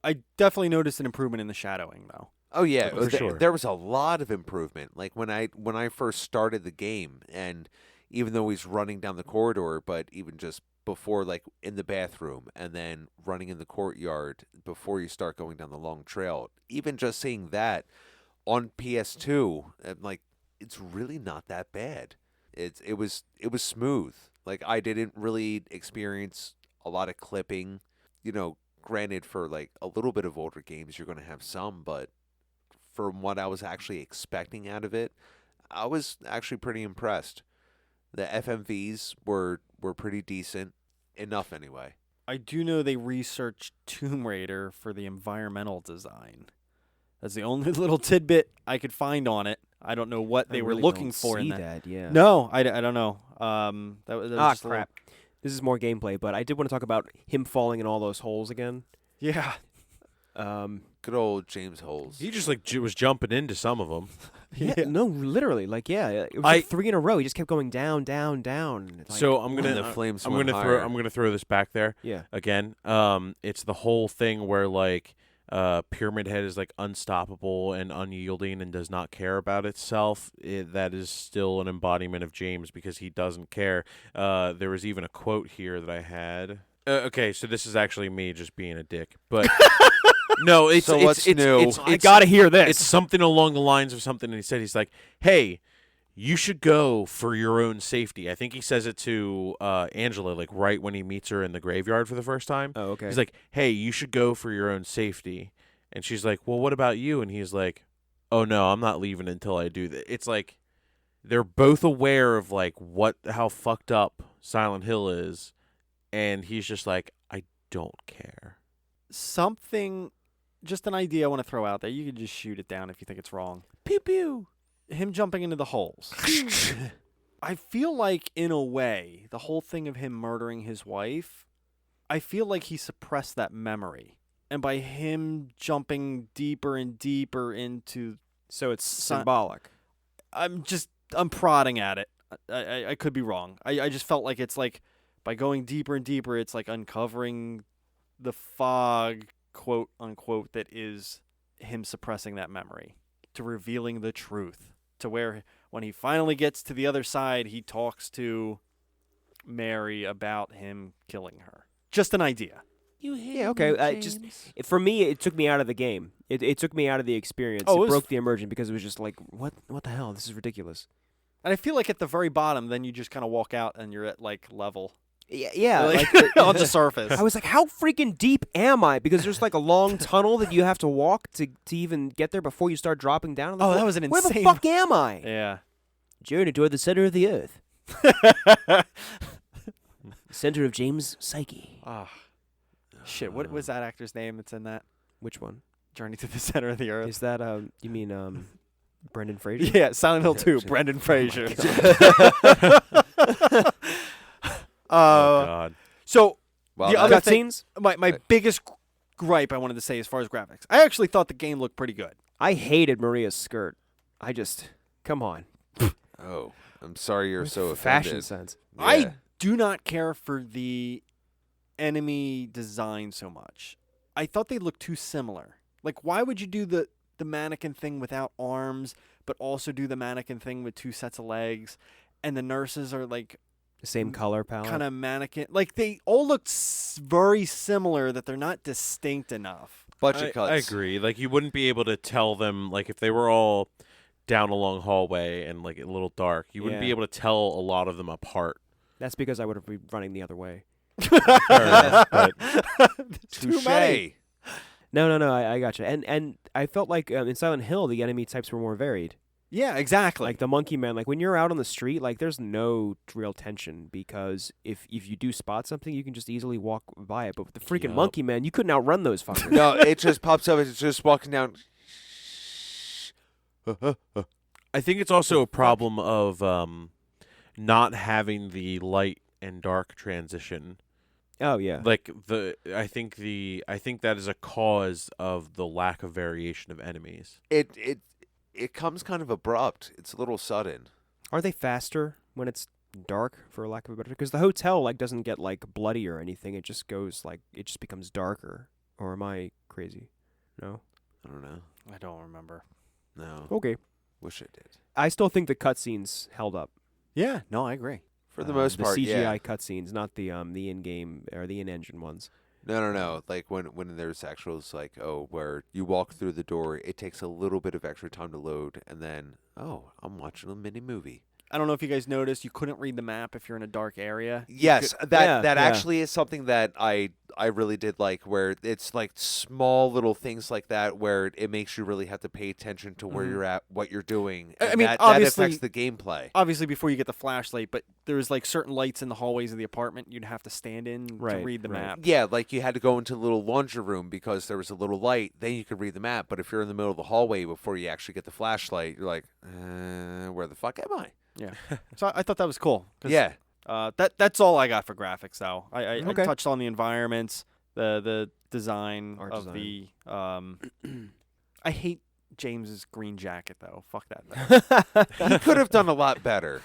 I definitely noticed an improvement in the shadowing, though. Oh yeah, For sure. there was a lot of improvement. Like when I first started the game, and even though he's running down the corridor, but even just before, like in the bathroom, and then running in the courtyard before you start going down the long trail, even just seeing that on PS2, I'm like, it's really not that bad. It was smooth. Like, I didn't really experience a lot of clipping, you know. Granted, for like a little bit of older games, you're going to have some, but from what I was actually expecting out of it, I was actually pretty impressed. The FMVs were pretty decent, enough anyway. I do know they researched Tomb Raider for the environmental design. That's the only little tidbit I could find on it. I don't know what they were looking for in that. Yeah. No, I don't know. That was just a crap. This is more gameplay, but I did want to talk about him falling in all those holes again. Yeah. Good old James Holes. He just, like, was jumping into some of them. Yeah. No, literally. Like, yeah. It was like 3 in a row. He just kept going down, down, down. and it's like, So I'm And gonna the flames I'm went gonna higher. throw this back there yeah. again. It's the whole thing where, like, Pyramid Head is, like, unstoppable and unyielding and does not care about itself. That is still an embodiment of James because he doesn't care. There was even a quote here that I had. Okay, so this is actually me just being a dick, but no, it's So what's new? I gotta hear this. It's something along the lines of something. And he said, he's like, "Hey, you should go for your own safety." I think he says it to Angela, like, right when he meets her in the graveyard for the first time. Oh, okay. He's like, "Hey, you should go for your own safety." And she's like, "Well, what about you?" And he's like, "Oh no, I'm not leaving until I do that." It's like they're both aware of, like, how fucked up Silent Hill is, and he's just like, "I don't care." Something, just an idea I want to throw out there. You can just shoot it down if you think it's wrong. Pew pew. Him jumping into the holes. I feel like, in a way, the whole thing of him murdering his wife, I feel like he suppressed that memory. And by him jumping deeper and deeper into... So it's symbolic. I'm prodding at it. I could be wrong. I just felt like it's like, by going deeper and deeper, it's like uncovering the fog, quote unquote, that is him suppressing that memory, to revealing the truth, to where when he finally gets to the other side, he talks to Mary about him killing her. Just an idea. Yeah, okay. For me, it took me out of the game. It took me out of the experience. Oh, it it was broke the immersion because it was just like, what the hell? This is ridiculous. And I feel like at the very bottom, then you just kind of walk out and you're at, like, level. Yeah. Like, on the surface. I was like, how freaking deep am I? Because there's like a long tunnel that you have to walk to even get there before you start dropping down. Oh, that was an Where the insane- fuck am I? Yeah. Journey toward the center of the earth. Center of James' psyche. Ah, shit. What was that actor's name that's in that Which one? Journey to the Center of the Earth? Is that you mean Brendan Fraser? Yeah, Silent Hill 2, Brendan Fraser. Oh God. So Well, the other that- thing, Cutscenes? my biggest gripe I wanted to say as far as graphics, I actually thought the game looked pretty good. I hated Maria's skirt. Come on. oh, I'm sorry you're so Fashion offended. sense. Yeah. I do not care for the enemy design so much. I thought they looked too similar. Like, why would you do the mannequin thing without arms, but also do the mannequin thing with two sets of legs? And the nurses are like The same color palette. kind of mannequin. Like, they all look very similar that they're not distinct enough. bunch of I cuts. agree. Like you wouldn't be able to tell them like if they were all down a long hallway and like a little dark, you wouldn't be Yeah. able to tell a lot of them apart. That's because I would have been running the other way. Fair enough, but Too many. Touche. No. I gotcha. And I felt like in Silent Hill the enemy types were more varied. Yeah, exactly. Like the monkey man, like when you're out on the street, like there's no real tension because if you do spot something, you can just easily walk by it. But with the freaking Yup. monkey man, you couldn't outrun those fuckers. No, it just pops up. It's just walking down. I think it's also a problem of not having the light and dark transition. Oh yeah. Like I think that is a cause of the lack of variation of enemies. It comes kind of abrupt. It's a little sudden. Are they faster when it's dark, for lack of a better? Because the hotel like doesn't get like bloody or anything. It just goes like it just becomes darker. Or am I crazy? No. I don't know. I don't remember. No. Okay. Wish it did. I still think the cutscenes held up. Yeah, no, I agree. For the most part, the CGI yeah. cutscenes, not the in-game or the in-engine ones. No. Like when there's actuals like where you walk through the door, it takes a little bit of extra time to load, and then I'm watching a mini movie. I don't know if you guys noticed, you couldn't read the map if you're in a dark area. Yes, could- that Yeah. actually is something that I really did like, where it's like small little things like that where it makes you really have to pay attention to where Mhm. you're at, what you're doing. I and mean, that obviously- affects the gameplay. Obviously, before you get the flashlight, but there's like certain lights in the hallways of the apartment you'd have to stand in to Right, read the right. map. Yeah, like you had to go into a little laundry room because there was a little light. Then you could read the map. But if you're in the middle of the hallway before you actually get the flashlight, you're like, where the fuck am I? Yeah. So I thought that was cool. 'cause, Yeah. That's all I got for graphics, though. I Okay. touched on the environments, the design Art of design. the. I hate James's green jacket, though. Fuck that thing. He could have done a lot better.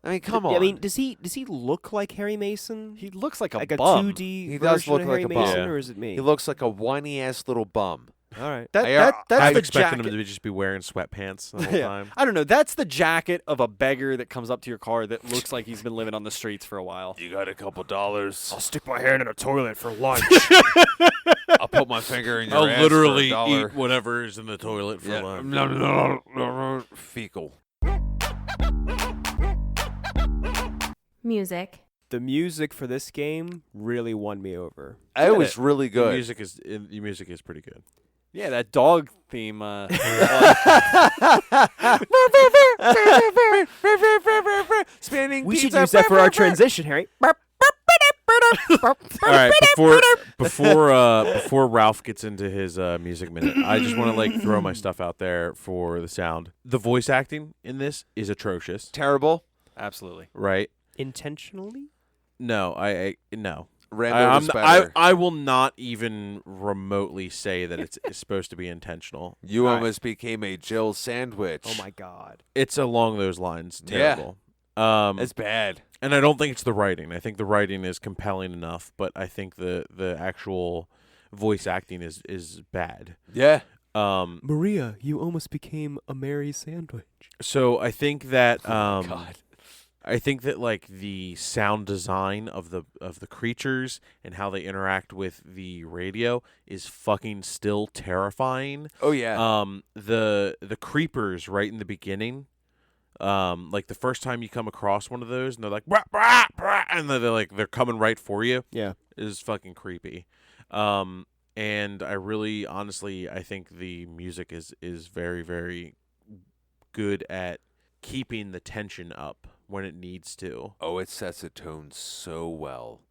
I mean, come on. Yeah, I mean, does he look like Harry Mason? He looks like a like a bum. 2D He does version look of like Harry a bum. Mason, Yeah. or is it me? he looks like a whiny ass little bum. All right. That's I'm the expecting jacket. him to just be wearing sweatpants the whole Yeah. time. I don't know. That's the jacket of a beggar that comes up to your car that looks like he's been living on the streets for a while. You got a couple dollars. stick my hand in a toilet for lunch. I'll put my finger in your I'll ass literally for a dollar. eat whatever is in the toilet for Yeah. lunch. Fecal. Music. The music for this game really won me over. It was really The good. music is pretty good. Yeah, that dog theme. Spinning We should pizza. use that for our transition, Harry. All right, before Ralph gets into his music minute, I just want to like throw my stuff out there for the sound. The voice acting in this is atrocious, Terrible. Absolutely. right? Intentionally? No, I no. Rambo was I better. will not even remotely say that it's supposed to be intentional. You All right. almost became a Jill sandwich. Oh my god. It's along those lines. Yeah. Terrible. It's bad. And I don't think it's the writing. I think the writing is compelling enough, but I think the actual voice acting is bad. Yeah. Maria, you almost became a Mary sandwich. So I think that God. I think that like the sound design of the creatures and how they interact with the radio is fucking still terrifying. Oh yeah. The creepers right in the beginning, like the first time you come across one of those and they're like "Brah, brah, brah," and they're coming right for you, Yeah. is fucking creepy. And I really honestly I think the music is very very good at keeping the tension up when it needs to. Oh, it sets a tone so well.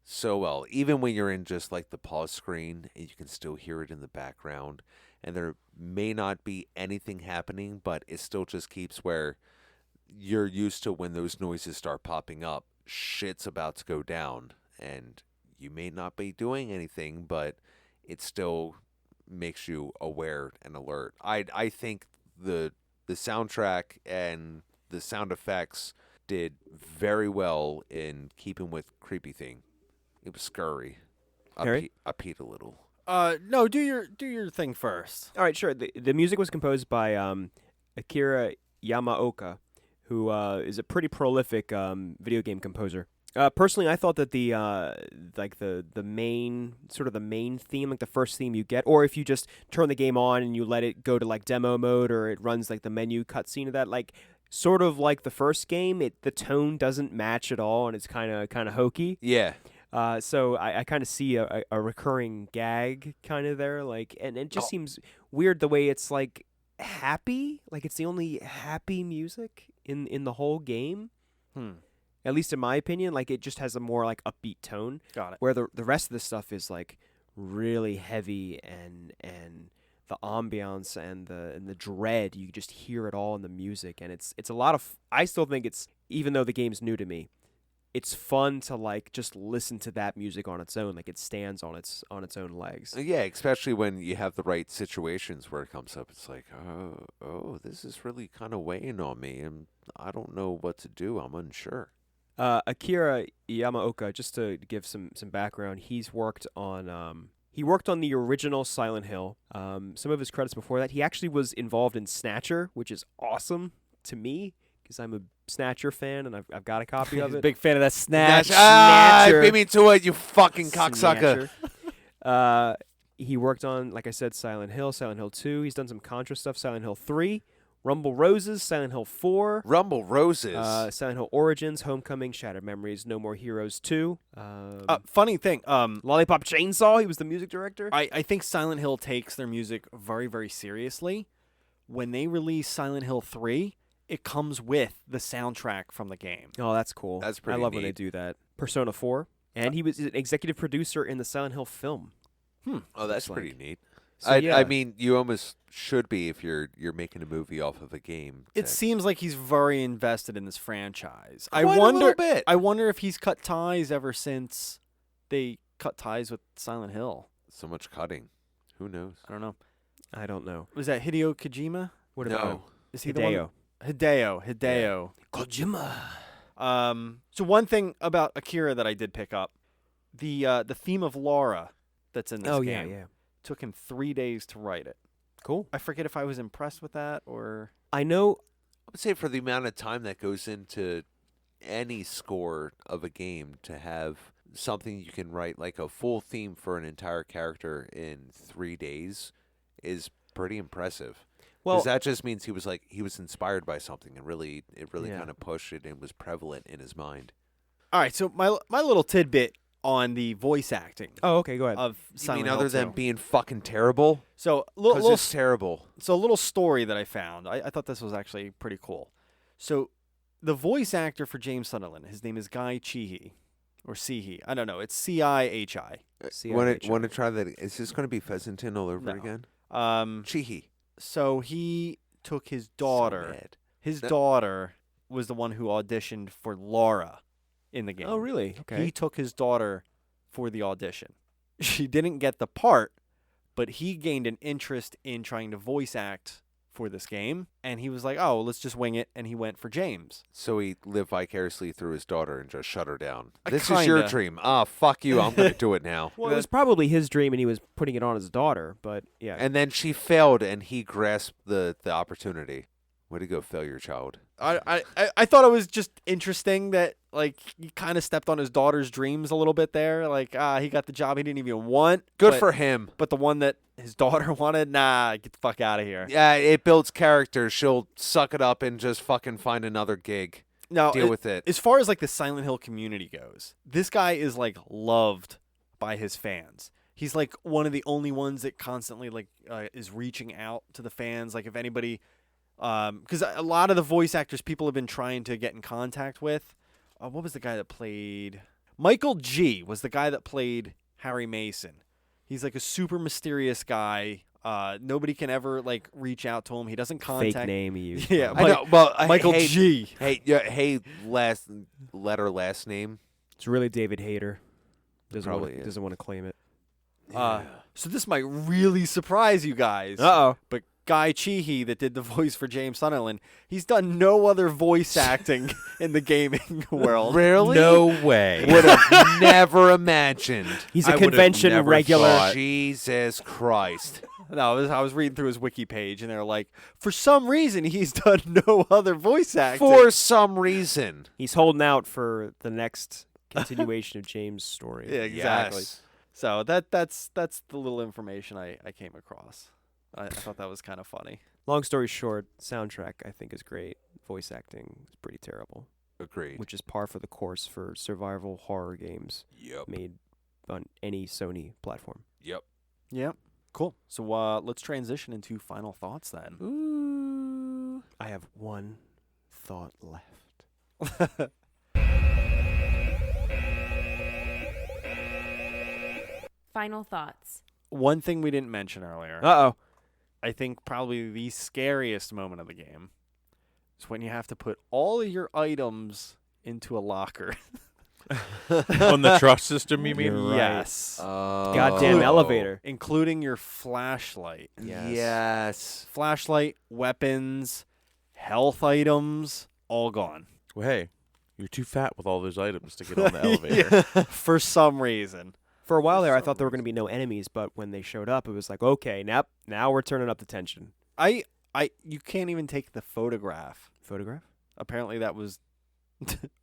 So well. Even when you're in just like the pause screen and you can still hear it in the background. And there may not be anything happening, but it still just keeps where you're used to when those noises start popping up. Shit's about to go down. And you may not be doing anything, but it still makes you aware and alert. I think the soundtrack and the sound effects did very well in keeping with creepy thing. It was scurry. Harry? I peed a little. No, do your thing first. All right, sure. The music was composed by Akira Yamaoka, who is a pretty prolific video game composer. Personally, I thought that the main theme, like the first theme you get, or if you just turn the game on and you let it go to like demo mode, or it runs like the menu cutscene of that, like sort of like the first game, the tone doesn't match at all, and it's kind of hokey. Yeah. So I kind of see a recurring gag kind of there, like, and it just seems weird the way it's like happy, like it's the only happy music in the whole game. At least in my opinion, like it just has a more like upbeat tone. Got it. Where the rest of the stuff is like really heavy and the ambiance and the dread, you just hear it all in the music, and it's a lot of. I still think it's, even though the game's new to me, it's fun to like just listen to that music on its own, like it stands on its own legs. Yeah, especially when you have the right situations where it comes up. It's like, oh, this is really kind of weighing on me, and I don't know what to do. I'm unsure. Akira Yamaoka, just to give some background, he worked on the original Silent Hill. Some of his credits before that, he actually was involved in Snatcher, which is awesome to me because I'm a Snatcher fan and I've got a copy of He's a it. big fan of that Snatch. Snatcher. Beat me to it, you fucking cocksucker. Snatcher. He worked on, like I said, Silent Hill, Silent Hill 2. He's done some Contra stuff, Silent Hill 3. Rumble Roses, Silent Hill 4. Rumble Roses. Silent Hill Origins, Homecoming, Shattered Memories, No More Heroes 2. Funny thing, Lollipop Chainsaw, he was the music director. I think Silent Hill takes their music very, very seriously. When they release Silent Hill 3, it comes with the soundtrack from the game. Oh, that's cool. That's I pretty love when they neat. do that. Persona 4. And he was an executive producer in the Silent Hill film. Oh, that's looks pretty like. neat. So, yeah. I mean, you almost should be if you're making a movie off of a game. It seems like he's very invested in this franchise. I Quite a wonder. little bit. I wonder if he's cut ties ever since they cut ties with Silent Hill. So much cutting. Who knows? I don't know. I don't know. Was that Hideo Kojima? What No. about Is he Hideo? the one? Hideo. Kojima. So one thing about Akira that I did pick up, the theme of Laura that's in this Oh, game yeah. took him 3 days to write it. Cool. I forget if I was impressed with that or I know. I would say for the amount of time that goes into any score of a game, to have something you can write like a full theme for an entire character in 3 days is pretty impressive. Well, Because that just means he was inspired by something and it really Yeah. kind of pushed it and was prevalent in his mind. All right, so my little tidbit on the voice acting oh, okay, go ahead. of You Silent mean Hill other than 2. being fucking terrible? So Because it's terrible. So a little story that I found. I thought this was actually pretty cool. So the voice actor for James Sunderland, his name is Guy Chihi, or Cihi. I don't know. It's C-I-H-I. Want to try that? Is this going to be Pheasanton all over No. again? Chihi. So he took his daughter. So mad. His No. daughter was the one who auditioned for Laura in the game. Oh, really? Okay. He took his daughter for the audition. She didn't get the part, but he gained an interest in trying to voice act for this game. And he was like, oh, let's just wing it. And he went for James. So he lived vicariously through his daughter and just shut her down. I This is your kinda. dream. Ah, fuck you. I'm going to do it now. Well, it was probably his dream, and he was putting it on his daughter. But yeah. And then she failed, and he grasped the opportunity. Way to go, failure child. I thought it was just interesting that like he kind of stepped on his daughter's dreams a little bit there. Like he got the job he didn't even want. Good but- for him. But the one that his daughter wanted, nah, get the fuck out of here. Yeah, it builds character. She'll suck it up and just fucking find another gig. Now, Deal with it. as far as like the Silent Hill community goes, this guy is like loved by his fans. He's like one of the only ones that constantly like is reaching out to the fans. Like if anybody Because a lot of the voice actors people have been trying to get in contact with. What was the guy that played? Michael G. was the guy that played Harry Mason. He's like a super mysterious guy. Nobody can ever like reach out to him. He doesn't contact. Fake name he used. Yeah, I know. Well, Michael hey, G. Hey, last name. It's really David Hayter. Probably is. Doesn't want to claim it. So this might really surprise you guys. Uh-oh. But Guy Cheehee that did the voice for James Sunderland, he's done no other voice acting in the gaming world. Really? No way. Would have never imagined. He's I a would've convention never regular. thought. Jesus Christ. No, I was reading through his wiki page, and they're like, for some reason, he's done no other voice acting. For some reason. He's holding out for the next continuation of James' story. Yeah, exactly. Yes. So that's the little information I came across. I thought that was kind of funny. Long story short, soundtrack I think is great. Voice acting is pretty terrible, Agreed. which is par for the course for survival horror games Yep. made on any Sony platform. Yep. Yep. Cool. So let's transition into final thoughts then. Ooh. I have one thought left. Final thoughts. One thing we didn't mention earlier, Uh-oh. I think probably the scariest moment of the game is when you have to put all of your items into a locker. On the trust system, you mean? You're right. Yes. Goddamn Include- elevator. Including your flashlight. Yes. Flashlight, weapons, health items, all gone. Well, hey, you're too fat with all those items to get on the elevator. For some reason. For a while there, I thought there were going to be no enemies, but when they showed up, it was like, okay, now we're turning up the tension. You can't even take the photograph. Photograph? Apparently that was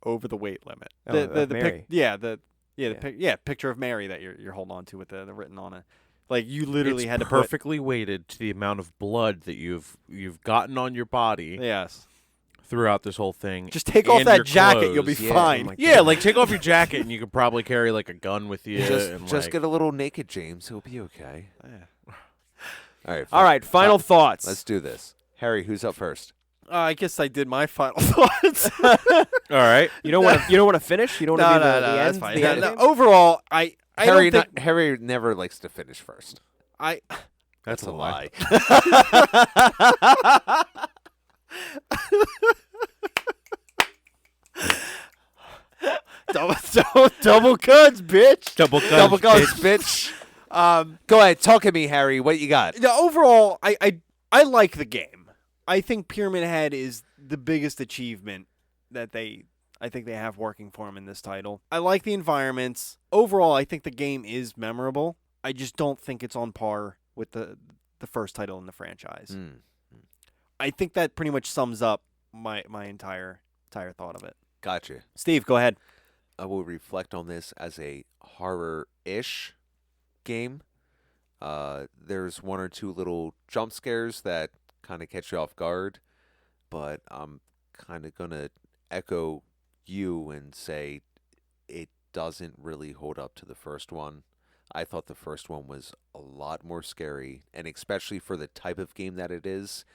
over the weight limit. Oh, of Mary. Picture of Mary that you're holding on to with the written on it. Like you literally It's had to put. perfectly weighted to the amount of blood that you've gotten on your body Yes. throughout this whole thing. Just take off and that your jacket, you'll be clothes. Oh fine. my Yeah, God. like take off your jacket and you could probably carry like a gun with you. and Just like, get a little naked, James. He'll be okay. Yeah. All right. All right, final thoughts. Let's do this. Harry, who's up first? I guess I did my final thoughts. all right. You don't want to finish? You don't want to be the that's end? fine. The No, end no, game? overall, I Harry, don't think Harry never likes to finish first. I. That's a lie. double guns, bitch. Double guns, Double guns, bitch. bitch. Go ahead, talk at me, Harry. What you got? No, overall, I like the game. I think Pyramid Head is the biggest achievement that I think they have working for them in this title. I like the environments. Overall, I think the game is memorable. I just don't think it's on par with the first title in the franchise. Mm. I think that pretty much sums up my entire thought of it. Gotcha. Steve, go ahead. I will reflect on this as a horror-ish game. There's one or two little jump scares that kind of catch you off guard, but I'm kind of going to echo you and say it doesn't really hold up to the first one. I thought the first one was a lot more scary, and especially for the type of game that it is,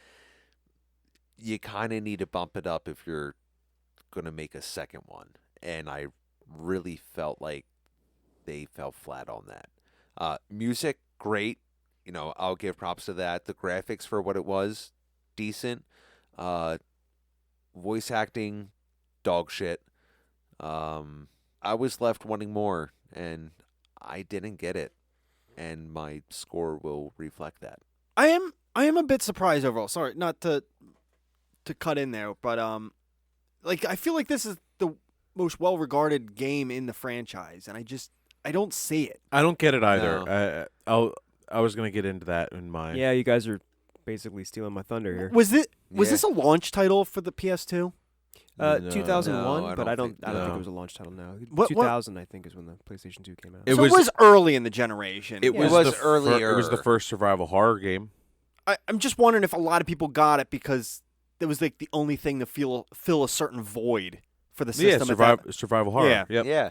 you kind of need to bump it up if you're going to make a second one. And I really felt like they fell flat on that. Music, great. You know, I'll give props to that. The graphics for what it was, decent. Voice acting, dog shit. I was left wanting more, and I didn't get it. And my score will reflect that. I am a bit surprised overall. Sorry, not to cut in there, but like I feel like this is the most well-regarded game in the franchise, and I don't see it. I don't get it either. I was gonna get into that in my. Yeah, you guys are basically stealing my thunder here. Was Yeah. this a launch title for the PS2? No. 2001, No, but I don't no. think it was a launch title now. What- 2000, I think, is when the PlayStation 2 came out. It So was- it was early in the generation. It Yeah. was, It was the earlier. It was the first survival horror game. I'm just wondering if a lot of people got it because it was like the only thing to fill a certain void for the Yeah, system. at that- survival horror. Yeah. Yep. Yeah.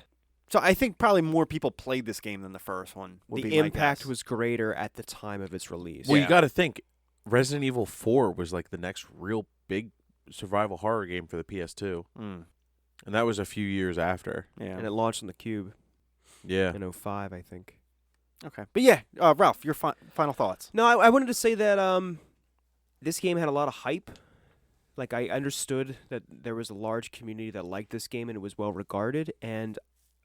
So I think probably more people played this game than the first one. Would The be my impact guess. was greater at the time of its release. Well, Yeah. you got to think Resident Evil 4 was like the next real big survival horror game for the PS2, Mm. and that was a few years after. Yeah. And it launched on the Cube Yeah. in 05, I think. Okay. But yeah, Ralph, your final thoughts. No, I wanted to say that this game had a lot of hype. Like, I understood that there was a large community that liked this game and it was well regarded. And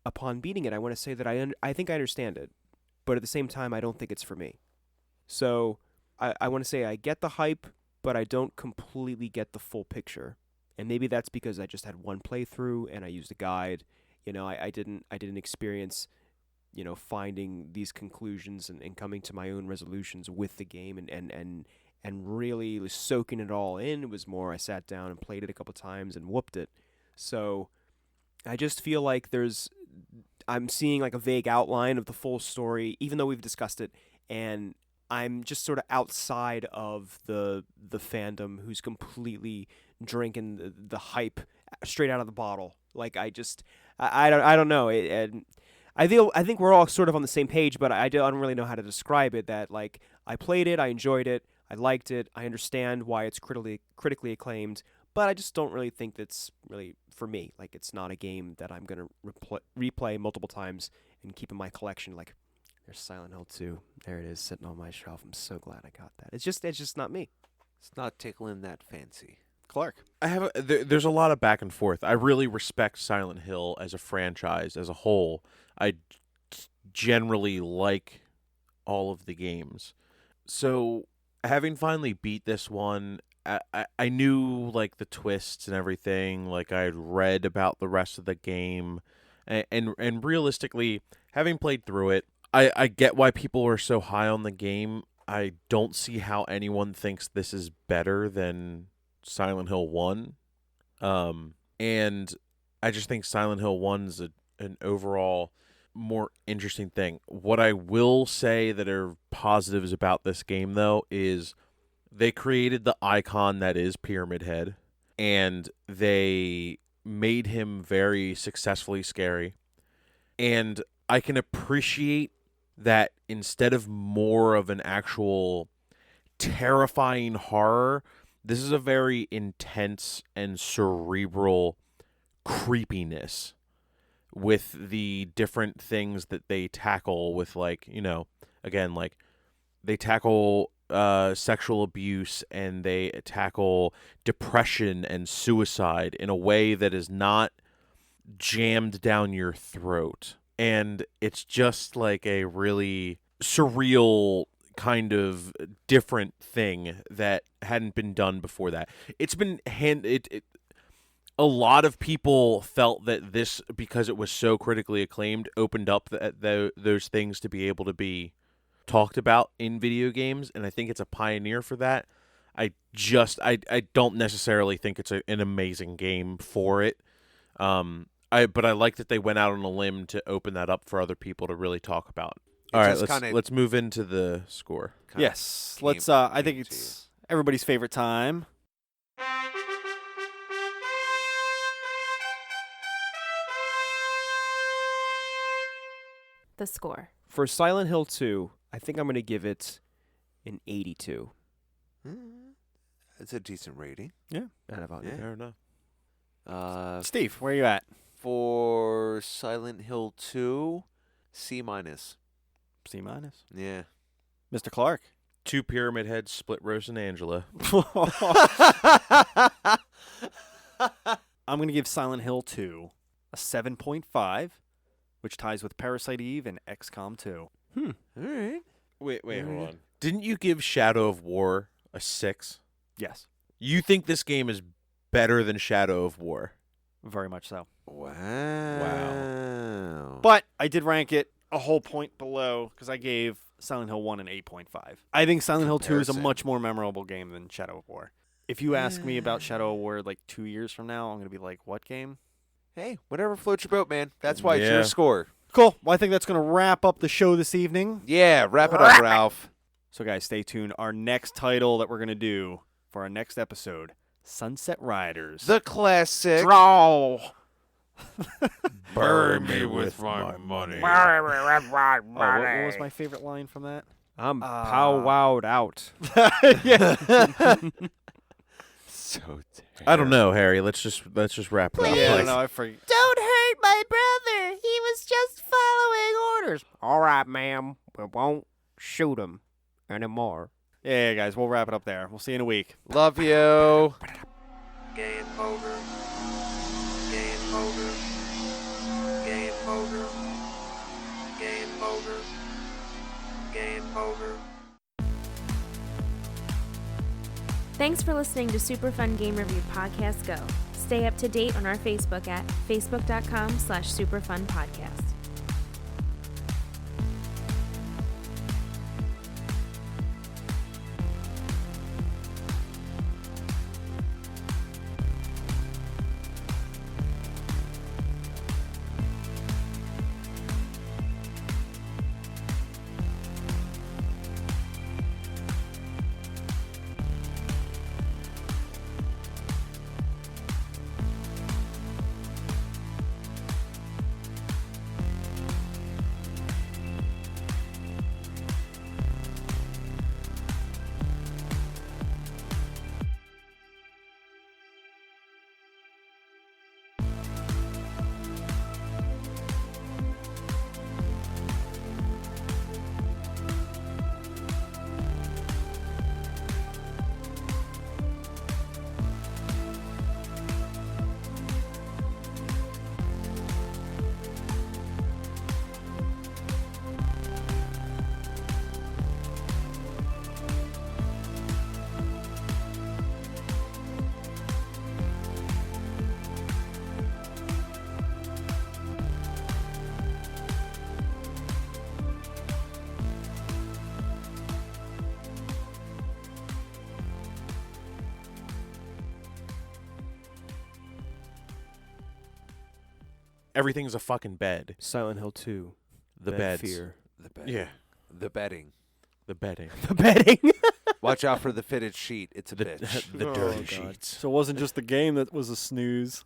upon beating it, I want to say that I think I understand it. But at the same time, I don't think it's for me. So I want to say I get the hype, but I don't completely get the full picture. And maybe that's because I just had one playthrough and I used a guide. You know, I didn't experience, you know, finding these conclusions and coming to my own resolutions with the game and really soaking it all in. It was more I sat down and played it a couple times and whooped it. So I just feel like I'm seeing like a vague outline of the full story, even though we've discussed it, and I'm just sort of outside of the fandom who's completely drinking the hype straight out of the bottle. Like I don't know. I think we're all sort of on the same page, but I don't really know how to describe it. That like I played it, I enjoyed it, I liked it, I understand why it's critically acclaimed, but I just don't really think that's really for me. Like it's not a game that I'm gonna replay multiple times and keep in my collection. Like there's Silent Hill 2, there it is sitting on my shelf. I'm so glad I got that. It's just not me. It's not tickling that fancy. Clark. There's a lot of back and forth. I really respect Silent Hill as a franchise as a whole. I generally like all of the games. So having finally beat this one, I knew like the twists and everything. Like I had read about the rest of the game, and realistically, having played through it, I get why people are so high on the game. I don't see how anyone thinks this is better than Silent Hill 1. And I just think Silent Hill 1's an overall more interesting thing. What I will say that are positives about this game, though, is they created the icon that is Pyramid Head, and they made him very successfully scary. And I can appreciate that instead of more of an actual terrifying horror, this is a very intense and cerebral creepiness with the different things that they tackle with, like, you know, again, like they tackle sexual abuse and they tackle depression and suicide in a way that is not jammed down your throat. And it's just like a really surreal kind of different thing that hadn't been done before that. It's been a lot of people felt that this, because it was so critically acclaimed, opened up those things to be able to be talked about in video games, and I think it's a pioneer for that. I don't necessarily think it's an amazing game for it. But I like that they went out on a limb to open that up for other people to really talk about. All right, let's move into the score. Yes. Let's I think it's everybody's favorite time. The score. For Silent Hill 2, I think I'm going to give it an 82. It's a decent rating. Out of 100. Yeah. Fair enough. Steve, where are you at? For Silent Hill 2, C-. C-. Yeah. Mr. Clark. 2 Pyramid Heads split Rose and Angela. I'm going to give Silent Hill 2 a 7.5, which ties with Parasite Eve and XCOM 2. All right. Wait, hold on. Didn't you give Shadow of War a 6? Yes, You think this game is better than Shadow of War? very much so. Wow. But I did rank it a whole point below because I gave Silent Hill 1 an 8.5. I think Silent Hill 2 is a Comparison. much more memorable game than Shadow of War. If you ask me about Shadow of War like 2 years from now, I'm going to be like, what game? Hey, whatever floats your boat, man. That's why it's Yeah. your score. Cool. Well, I think that's going to wrap up the show this evening. Yeah, wrap it up, Ralph. So, guys, stay tuned. Our next title that we're going to do for our next episode, Sunset Riders. The classic. Draw. Bury me with my money. Oh, what was my favorite line from that? I'm pow-wowed out. So terrible. I don't know, Harry. Let's just wrap it up. Yeah, Like, no, I forget. Don't hurt my brother. He was just following orders. All right, ma'am. We won't shoot him anymore. Yeah, guys, we'll wrap it up there. We'll see you in a week. Love you. Game over. Game over. Game over. Game over. Game over. Thanks for listening to Super Fun Game Review Podcast Go. Stay up to date on our Facebook at facebook.com/superfunpodcast. everything's a fucking bed. Silent Hill 2. The Bed beds. Fear. The bed. Yeah. The bedding. The bedding. The bedding. Watch out for the fitted sheet. It's a The, bitch. the Oh, dirty God. sheets. So it wasn't just the game that was a snooze.